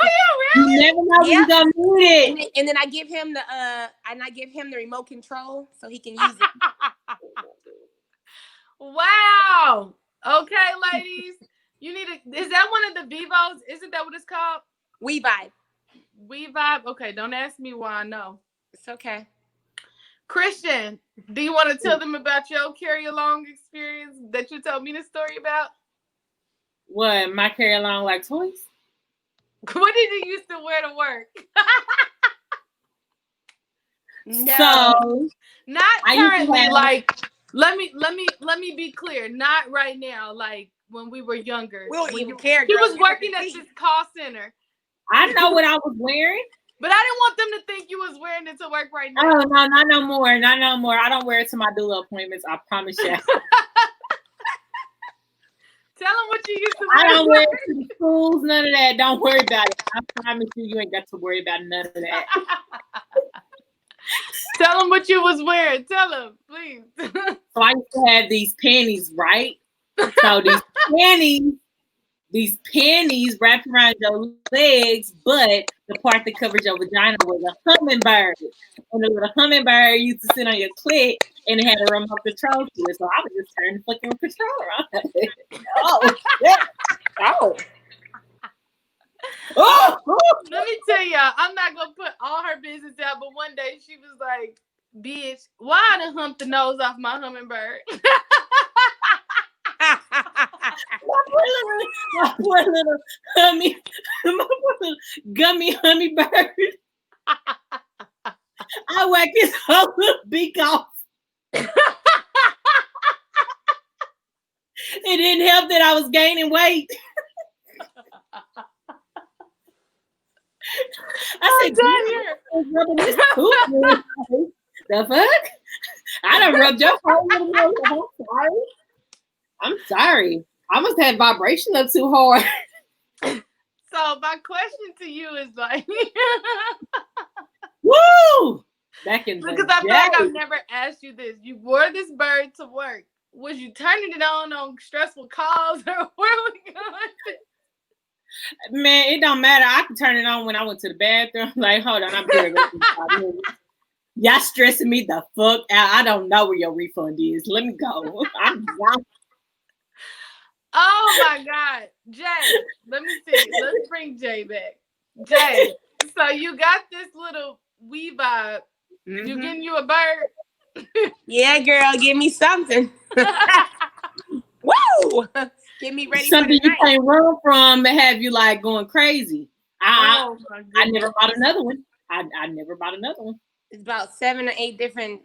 really? You never know when you're gonna need it. And then I give him the remote control so he can use it. Wow. Okay, ladies. You need is that one of the Vivos? Isn't that what it's called? We Vibe. We Vibe. Okay, don't ask me why I know. It's okay. Christian, do you want to tell them about your carry-along experience that you told me the story about? What, my carry-along like toys? What did you used to wear to work? No. So not currently. Like, let me be clear. Not right now. Like when we were younger. He was working at this call center. I know what I was wearing. But I didn't want them to think you was wearing it to work right now. Oh, no, not no more. Not no more. I don't wear it to my doula appointments. I promise you. Tell them what you used to wear. I don't wear it to the schools, none of that. Don't worry about it. I promise you ain't got to worry about none of that. Tell them what you was wearing. Tell them, please. So I used to have these panties, right? So these panties these panties wrapped around your legs, but the part that covers your vagina was a hummingbird. And the little hummingbird used to sit on your clit and it had a remote control to it. So I would just turn the fucking controller on. Oh, shit. Oh. Let me tell y'all, I'm not gonna put all her business out, but one day she was like, bitch, why I done humped the nose off my hummingbird? My poor little gummy hummingbird. I whacked his whole little beak off. It didn't help that I was gaining weight. I said, the fuck? I done rubbed your whole little nose. I'm sorry. I'm sorry. I must have vibration up too hard. So my question to you is like, woo! Back in the because I feel like I've never asked you this. You wore this bird to work. Was you turning it on stressful calls, or where are we going? Man, it don't matter. I can turn it on when I went to the bathroom. Like, hold on, I'm here. Y'all stressing me the fuck out. I don't know where your refund is. Let me go. Oh my God. Jay, let me see. Let's bring Jay back. Jay, so you got this little wee vibe. Mm-hmm. You getting you a bird? Yeah, girl, give me something. Woo! Get me ready something for the you can't run from to have you like going crazy. I never bought another one. I never bought another one. It's about 7 or 8 different,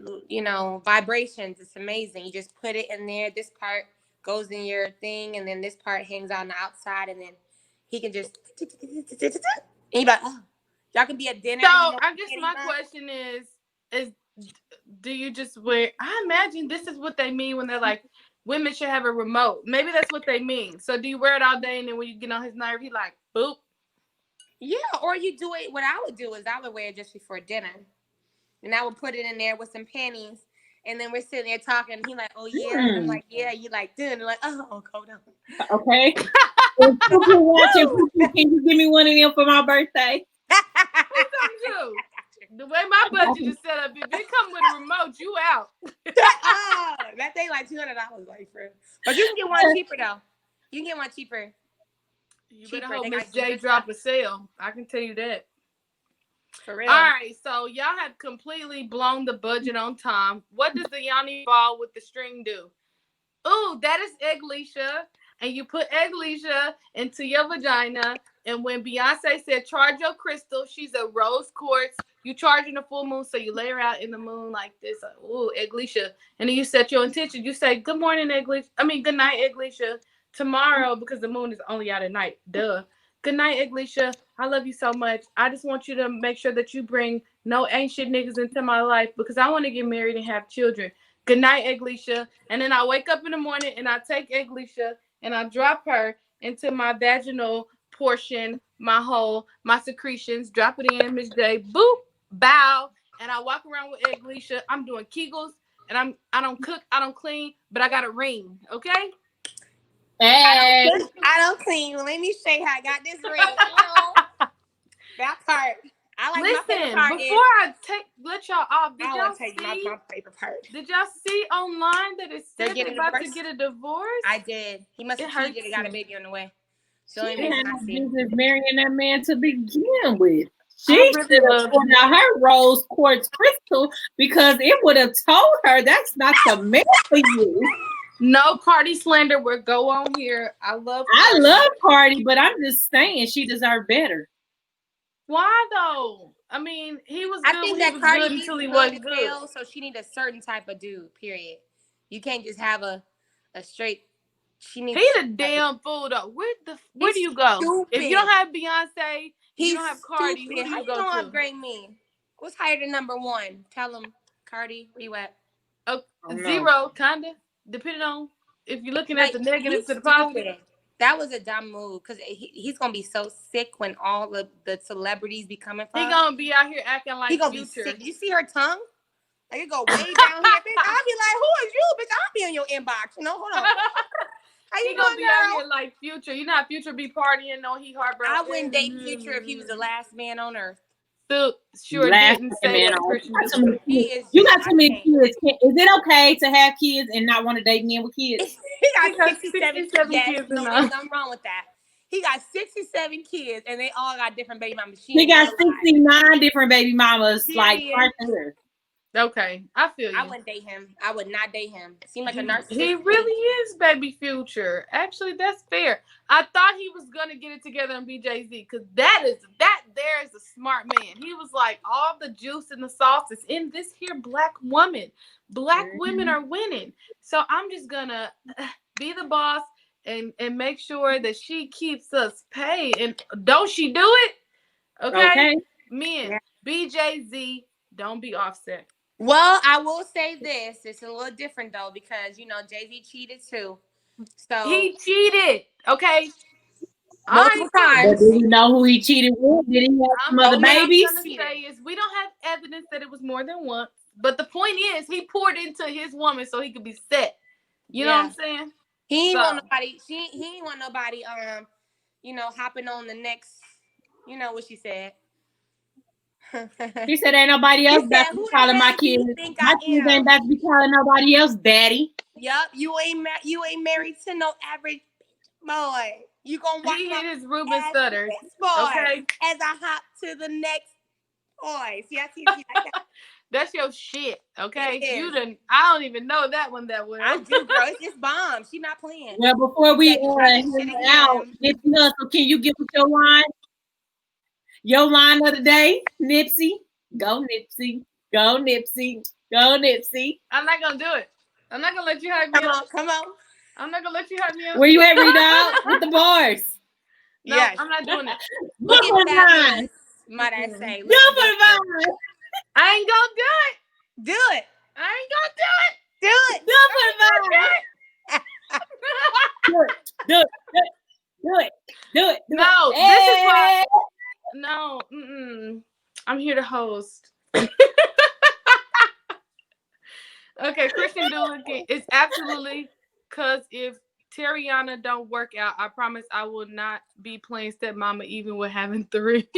vibrations. It's amazing. You just put it in there. This part goes in your thing, and then this part hangs on the outside, and then he can just and you like, oh, y'all can be at dinner. So I guess my question is do you just wear? I imagine this is what they mean when they're like, women should have a remote. Maybe that's what they mean. So do you wear it all day, and then when you get on his nerve, he like, boop? Yeah, or you do it. What I would do is I would wear it just before dinner, and I would put it in there with some panties, and then we're sitting there talking. And he like, oh yeah, and I'm like, yeah. You like, dude, and like, oh, hold on. Okay. If you're watching, can you give me one of them for my birthday? The way my budget is set up, if it come with a remote, you out. That thing like $200, like for. But you can get one cheaper though. You can get one cheaper. You better hope Miss J drop a sale. I can tell you that. For real. All right, so y'all have completely blown the budget on time. What does the yoni ball with the string do? Ooh, that is egg leisha. And you put egg leisha into your vagina. And when Beyonce said, charge your crystal, she's a rose quartz. You charge in the full moon, so you lay her out in the moon like this. Ooh, egg leisha. And then you set your intention. You say, good morning, egg leisha. Good night, egg leisha. Tomorrow, because the moon is only out at night. Duh. Good night, egg leisha. I love you so much. I just want you to make sure that you bring no ancient niggas into my life because I want to get married and have children. Good night, egg leisha. And then I wake up in the morning and I take egg leisha and I drop her into my vaginal portion, my hole, my secretions. Drop it in, Miss J. Boop, bow. And I walk around with egg leisha. I'm doing Kegels and I don't cook, I don't clean, but I got a ring, okay? Hey. I don't clean. Let me show you how I got this ring. That part. I like my favorite part. Before I let y'all off, did y'all take my favorite part. Did y'all see online that it said they're about to get a divorce? I did. He must have cheated and got a baby on the way. So she had business marrying that man to begin with. She really should have pulled out her rose quartz crystal because it would have told her that's not the man for you. No Cardi slander would go on here. I love Cardi, but I'm just saying she deserved better. Why though? He was good. I think that Cardi good until he wasn't good. So she needs a certain type of dude. Period. You can't just have a straight. He's a damn fool though. Where do you go? Stupid. If you don't have Beyonce, you don't have Cardi. Who do you go to? Upgrade me. What's higher than number one? Tell him, Cardi. Where you at? Zero, kinda. Depending on if you're looking at the negative to the positive. That was a dumb move because he's gonna be so sick when all of the celebrities be coming for him. He gonna be out here acting like Future. Be sick. You see her tongue? Like it go way down here, bitch. I'll be like, who is you, bitch? I'll be in your inbox. Hold on. How He you gonna doing, be out girl? here like Future. You know how Future be partying? No, he heartbroken. I wouldn't date Future if he was the last man on earth. So, sure Last didn't say man that. on. Christian You got did. too many He kids. is You just, got too many I can't. kids. Is it okay to have kids and not want to date men with kids? He He got got 67 67 yes, kids no, and there's nothing wrong with that. He got 67 kids and they all got different baby mamas. She He ain't got never lied. 69 different baby mamas, like Period. right there. Okay, I feel you. I wouldn't date him. I would not date him. Seemed like a He narcissist. really is baby Future. Actually, that's fair. I thought he was gonna get it together and be Jay-Z because that there is a smart man. He was like, all the juice and the sauce is in this here black woman. Black women are winning. So I'm just gonna be the boss and make sure that she keeps us paid. And don't she do it? Okay. Men, Yeah. be Jay-Z, don't be Offset. Well, I will say this. It's a little different though, because you know, Jay-Z cheated too. So He cheated. Okay. multiple times. But do we know who he cheated with? Did he have some other What I'm babies? gonna say is we don't have evidence that it was more than once. But the point is he poured into his woman so he could be set. You know what I'm saying? He ain't So- want nobody. He ain't want nobody. You know, hopping on the next. You know what she said. She said, "Ain't nobody else about to be calling my kids. My kids ain't about to be calling nobody else daddy." Yup, you ain't married to no average boy. You gonna watch He my hit his Ruben ass stutter. this boy Okay. as I hop to the next boy. See, I see like that. That's your shit. Okay. It is. You didn't. I don't even know that one that well. I do, bro. It's just bomb. She not playing. Well, before we Shit head again. out, Nipsey Hussle, can you give us your line? Your line of the day, Nipsey. Go Nipsey. Go Nipsey. Go Nipsey. I'm not gonna do it. I'm not gonna let you hype me up. Come on. I'm not gonna let you hype me up. Where you at, Rita? With the bars. No, Yes. I'm not doing it. Look Good at that, line. might I say. Good for the vibes. I ain't gonna do it. Do it. I ain't gonna do it. Do it. Good for the vibes. Do it. Do it. Do it. No, Hey. this is why. No, I'm here to host. Okay, Christian Doula, it's absolutely because if Terriana don't work out, I promise I will not be playing stepmama even with having 3.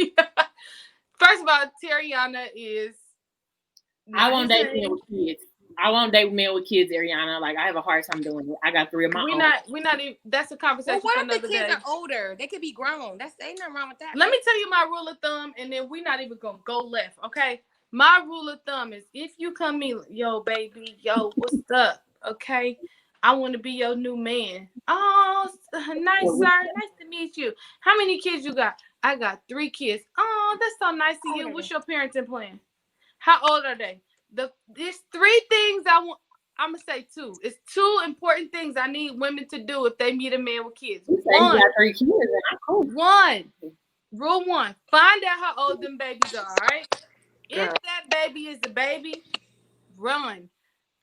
First of all, Terriana is. I won't date men with kids. I won't date men with kids, Ariana. Like, I have a hard time doing it. I got 3 of my own. We're not even. That's a conversation Well, for what if another the kids day. are older? They could be grown. Ain't nothing wrong with that. Let me tell you my rule of thumb, and then we're not even gonna go left, okay? My rule of thumb is if you come in, yo, baby, yo, what's up? Okay, I want to be your new man. Oh, nice, sir. Nice to meet you. How many kids you got? I got 3 kids. Oh, that's so nice of you. What's your parenting plan? How old are they? There's 3 things I want. I'm gonna say 2. It's 2 important things I need women to do if they meet a man with kids. You say you got 3 kids, and I'm cool. 1. Rule 1. Find out how old them babies are, all right? If that baby is a baby, run.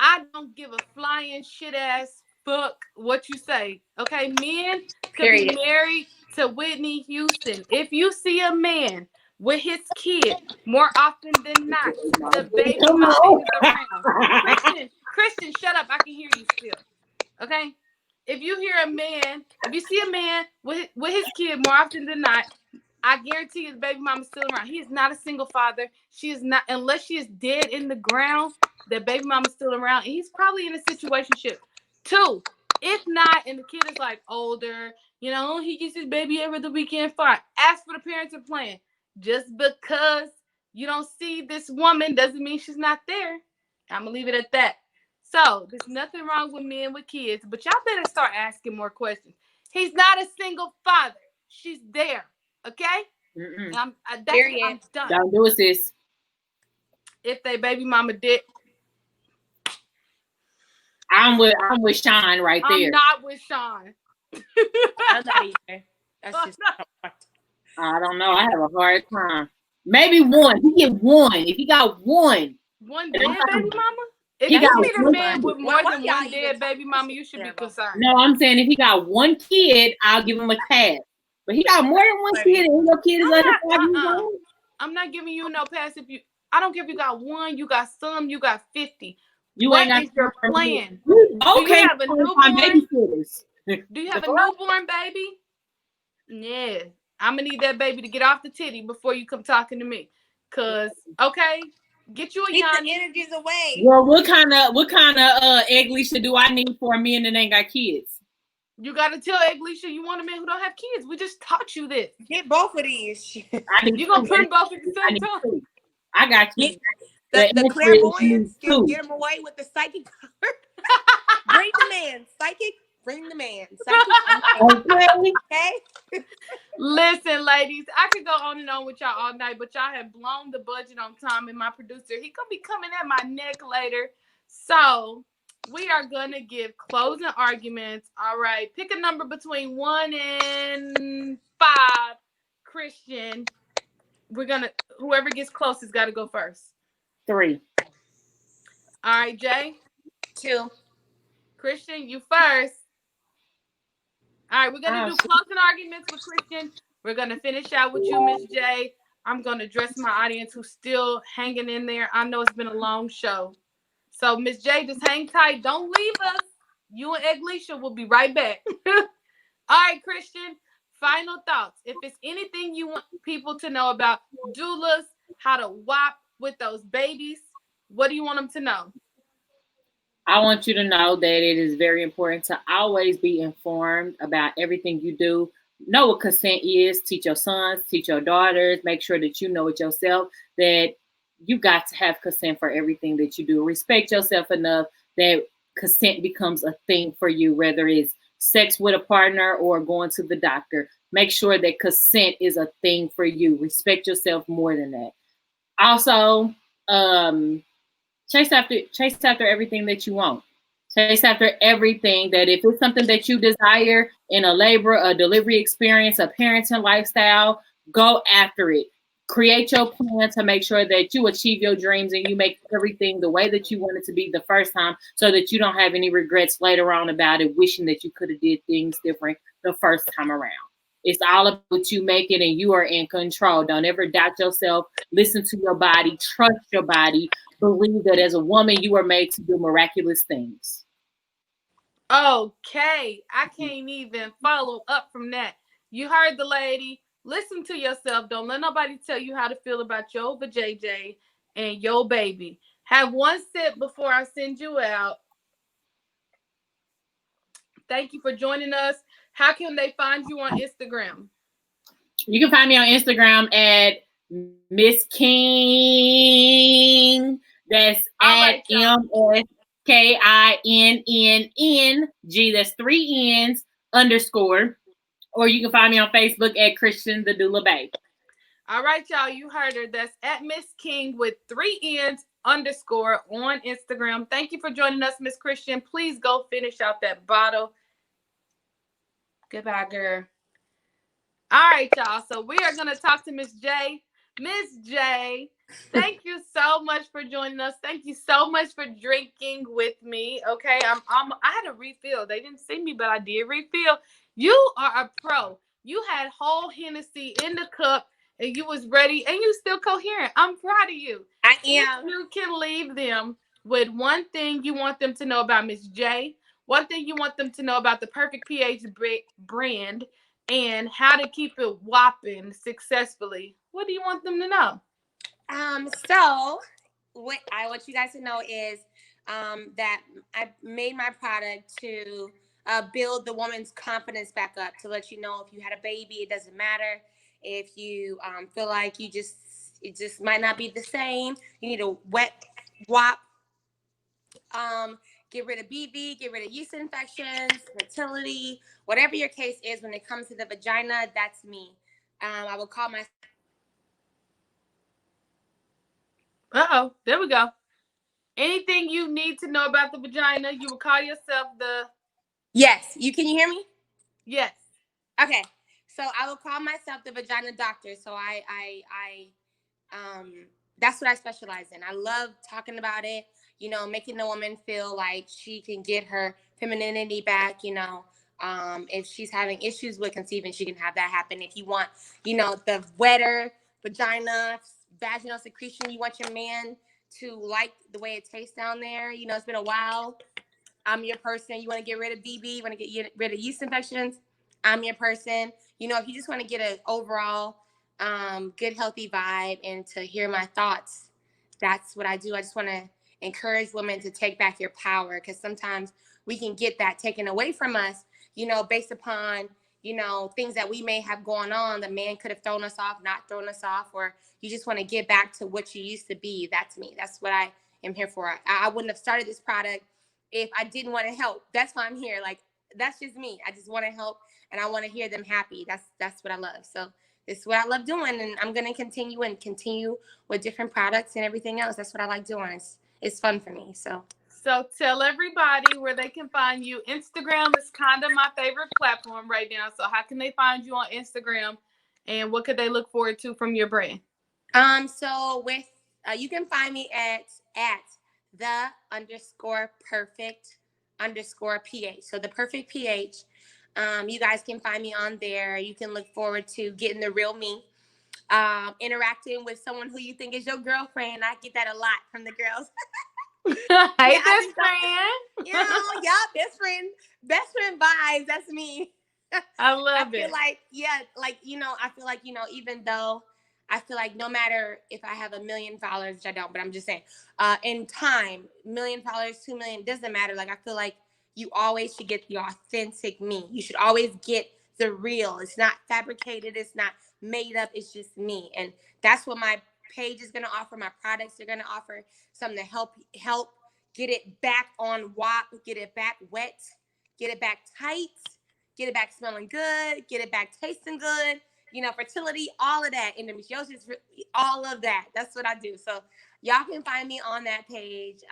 I don't give a flying shit ass fuck what you say. Okay, men could be married to Whitney Houston. If you see a man with his kid, more often than not, the baby mama is around. Christian, shut up. I can hear you still. Okay? If you see a man with his kid more often than not, I guarantee you the baby mama's still around. He is not a single father. She is not, unless she is dead in the ground, the baby mama's still around. And he's probably in a situationship. 2, if not, and the kid is like older, he gets his baby every the weekend, fine. Ask for the parenting plan. Just because you don't see this woman doesn't mean she's not there. I'm going to leave it at that. So there's nothing wrong with men with kids, but y'all better start asking more questions. He's not a single father. She's there. Okay? I'm done. Don't do it, sis. If they baby mama did. I'm with Sean right there. I'm not with Sean. I'm not either. That's just I don't know. I have a hard time. Maybe 1. He get 1. If he got 1. One dead baby mama? If He you got meet a one. man with more than y'all one dead baby mama, you should be concerned. No, I'm saying if he got 1 kid, I'll give him a pass. But he got more than 1 kid, and your kid is under 5 years old. I'm not giving you no pass if you. I don't care if you got 1, you got some, you got 50. You What ain't got is your plan? Okay, Do you have a newborn? babysitters. Do you have a newborn baby? Yeah. I'm gonna need that baby to get off the titty before you come talking to me. Cause okay, get you a Keep yoni. the energies away. Well, what kind of egg leisha do I need for a man that ain't got kids? You gotta tell Eglisha you want a man who don't have kids. We just taught you this. Get both of these. You gonna put them both at the same time. I got you. The clairvoyance, get them away with the psychic power. Bring the man. Psychic, bring the man. Psychic, okay? Listen, ladies, I could go on and on with y'all all night, but y'all have blown the budget on time, and my producer, he gonna be coming at my neck later. So we are gonna give closing arguments. All right, pick a number between 1 and 5. Christian, whoever gets closest got to go first. 3. All right, Jay. 2. Christian, you first. All right, we're going to do closing arguments with Christian. We're going to finish out with you, Miss J. I'm going to address my audience who's still hanging in there. I know it's been a long show. So, Miss J, just hang tight. Don't leave us. You and Eglisha will be right back. All right, Christian, final thoughts. If it's anything you want people to know about doulas, how to WAP with those babies, what do you want them to know? I want you to know that it is very important to always be informed about everything you do. Know what consent is. Teach your sons, teach your daughters. Make sure that you know it yourself, that you got to have consent for everything that you do. Respect yourself enough that consent becomes a thing for you, whether it's sex with a partner or going to the doctor. Make sure that consent is a thing for you. Respect yourself more than that. Also, chase after everything that you want. Chase after everything that if it's something that you desire in a labor, a delivery experience, a parenting lifestyle, go after it. Create your plan to make sure that you achieve your dreams and you make everything the way that you want it to be the first time so that you don't have any regrets later on about it, wishing that you could have did things different the first time around. It's all about you making and you are in control. Don't ever doubt yourself. Listen to your body. Trust your body. Believe that as a woman, you are made to do miraculous things. Okay. I can't even follow up from that. You heard the lady. Listen to yourself. Don't let nobody tell you how to feel about your vajayjay and your baby. Have one sip before I send you out. Thank you for joining us. How can they find you on Instagram? You can find me on Instagram at Miss King. That's at MSKINNNG. That's 3 N's _ Or you can find me on Facebook at Christian the Doula Bae. All right, y'all. You heard her. That's at Miss King with 3 N's _ on Instagram. Thank you for joining us, Miss Christian. Please go finish out that bottle. Goodbye, girl. All right, y'all. So we are going to talk to Miss J. Miss J, thank you so much for joining us. Thank you so much for drinking with me. Okay, I had a refill. They didn't see me, but I did refill. You are a pro. You had whole Hennessy in the cup, and you was ready, and you still coherent. I'm proud of you. I am. If you can leave them with one thing you want them to know about Miss J, one thing you want them to know about the Perfect pH brand, and how to keep it whopping successfully, what do you want them to know? So what I want you guys to know is that I made my product to build the woman's confidence back up, to let you know if you had a baby, it doesn't matter. If you feel like it just might not be the same, you need a wet WAP. Get rid of BV, get rid of yeast infections, fertility, whatever your case is when it comes to the vagina, that's me. I will call my... Uh-oh, there we go. Anything you need to know about the vagina, you will call yourself the... Yes, can you hear me? Yes. Okay, so I will call myself the vagina doctor. So I that's what I specialize in. I love talking about it, making the woman feel like she can get her femininity back, if she's having issues with conceiving, she can have that happen. If you want, the wetter vagina, vaginal secretion, you want your man to like the way it tastes down there. It's been a while. I'm your person. You want to get rid of BB, you want to get rid of yeast infections, I'm your person. You know, if you just want to get an overall good, healthy vibe and to hear my thoughts, that's what I do. I just want to encourage women to take back your power, because sometimes we can get that taken away from us, you know, based upon, you know, things that we may have going on. The man could have thrown us off, not thrown us off, or you just want to get back to what you used to be. That's me. That's what I am here for. I wouldn't have started this product if I didn't want to help. That's why I'm here. Like, that's just me. I just want to help, and I want to hear them happy. That's what I love. So this is what I love doing, and I'm going to continue with different products and everything else. That's what I like doing. It's fun for me. So tell everybody where they can find you. Instagram is kind of my favorite platform right now. So how can they find you on Instagram, and what could they look forward to from your brand? So with you can find me at the_perfect_pH. So the perfect pH. You guys can find me on there. You can look forward to getting the real me, interacting with someone who you think is your girlfriend. I get that a lot from the girls. Hey, best friend. You know, best friend vibes. That's me. I love it. I feel like, I feel like, even though I feel like no matter if I have $1 million, which I don't, but I'm just saying, in time, $1 million, $2 million, doesn't matter. Like, I feel like you always should get the authentic me. You should always get the real. It's not fabricated. It's not made up. It's just me. And that's what my page is going to offer. My products are going to offer something to help get it back on WAP, get it back wet, get it back tight, get it back smelling good, get it back tasting good. Fertility, all of that, endometriosis, all of that. That's what I do. So y'all can find me on that page.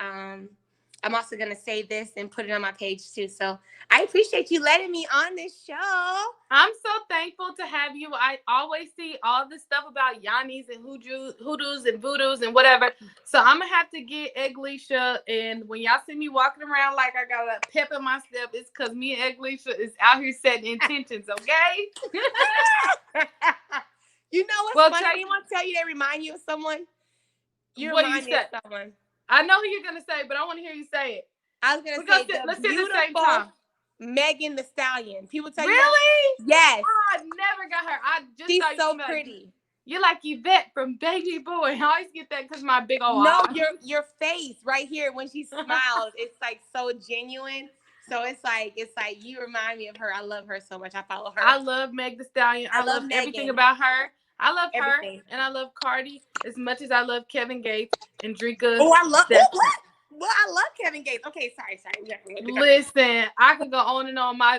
I'm also going to save this and put it on my page too. So I appreciate you letting me on this show. I'm so thankful to have you. I always see all this stuff about yonis and hoodoos and voodoos and whatever. So I'm going to have to get Eglisha. And when y'all see me walking around like I got a pep in my step, it's because me and Eglisha is out here setting intentions, okay? You know what's funny? I want to tell you, they remind you of someone. You remind me of someone. I know who you're going to say, but I want to hear you say it. I was going to say let's say the same time. Megan Thee Stallion. People tell you. Really? Yes. Oh, I never got her. She's so pretty. You're like Yvette from Baby Boy. I always get that because my big old eyes. No, your face right here when she smiles, it's like so genuine. So it's like you remind me of her. I love her so much. I follow her. I love Meg Thee Stallion. I love everything about her. I love everything. Her, and I love Cardi as much as I love Kevin Gates and Drika. Oh, I love what? Well, I love Kevin Gates. Okay, sorry. Listen, I could go on and on. My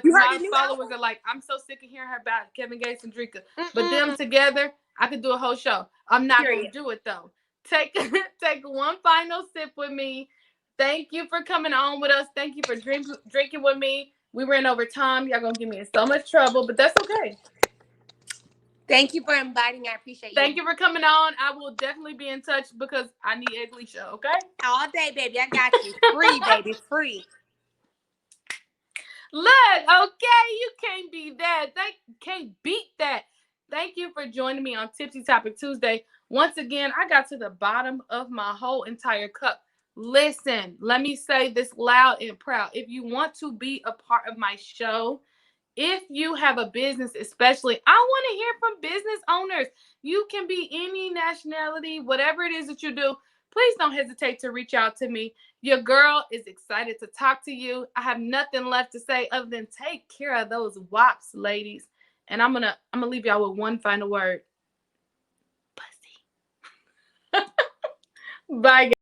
followers are like, I'm so sick of hearing her about Kevin Gates and Drika. But them together, I could do a whole show. I'm not going to do it, though. Take one final sip with me. Thank you for coming on with us. Thank you for drinking with me. We ran over time. Y'all going to get me in so much trouble, but that's okay. Thank you for inviting me. I appreciate you. Thank you for coming on. I will definitely be in touch because I need Eglisha, okay? All day, baby. I got you. Free, baby. Free. Look, okay, you can't beat that. Can't beat that. Thank you for joining me on Tipsy Topic Tuesday. Once again, I got to the bottom of my whole entire cup. Listen, let me say this loud and proud. If you want to be a part of my show, if you have a business, especially, I want to hear from business owners. You can be any nationality, whatever it is that you do. Please don't hesitate to reach out to me. Your girl is excited to talk to you. I have nothing left to say other than take care of those WAPs, ladies. And I'm gonna leave y'all with one final word. Pussy. Bye, guys.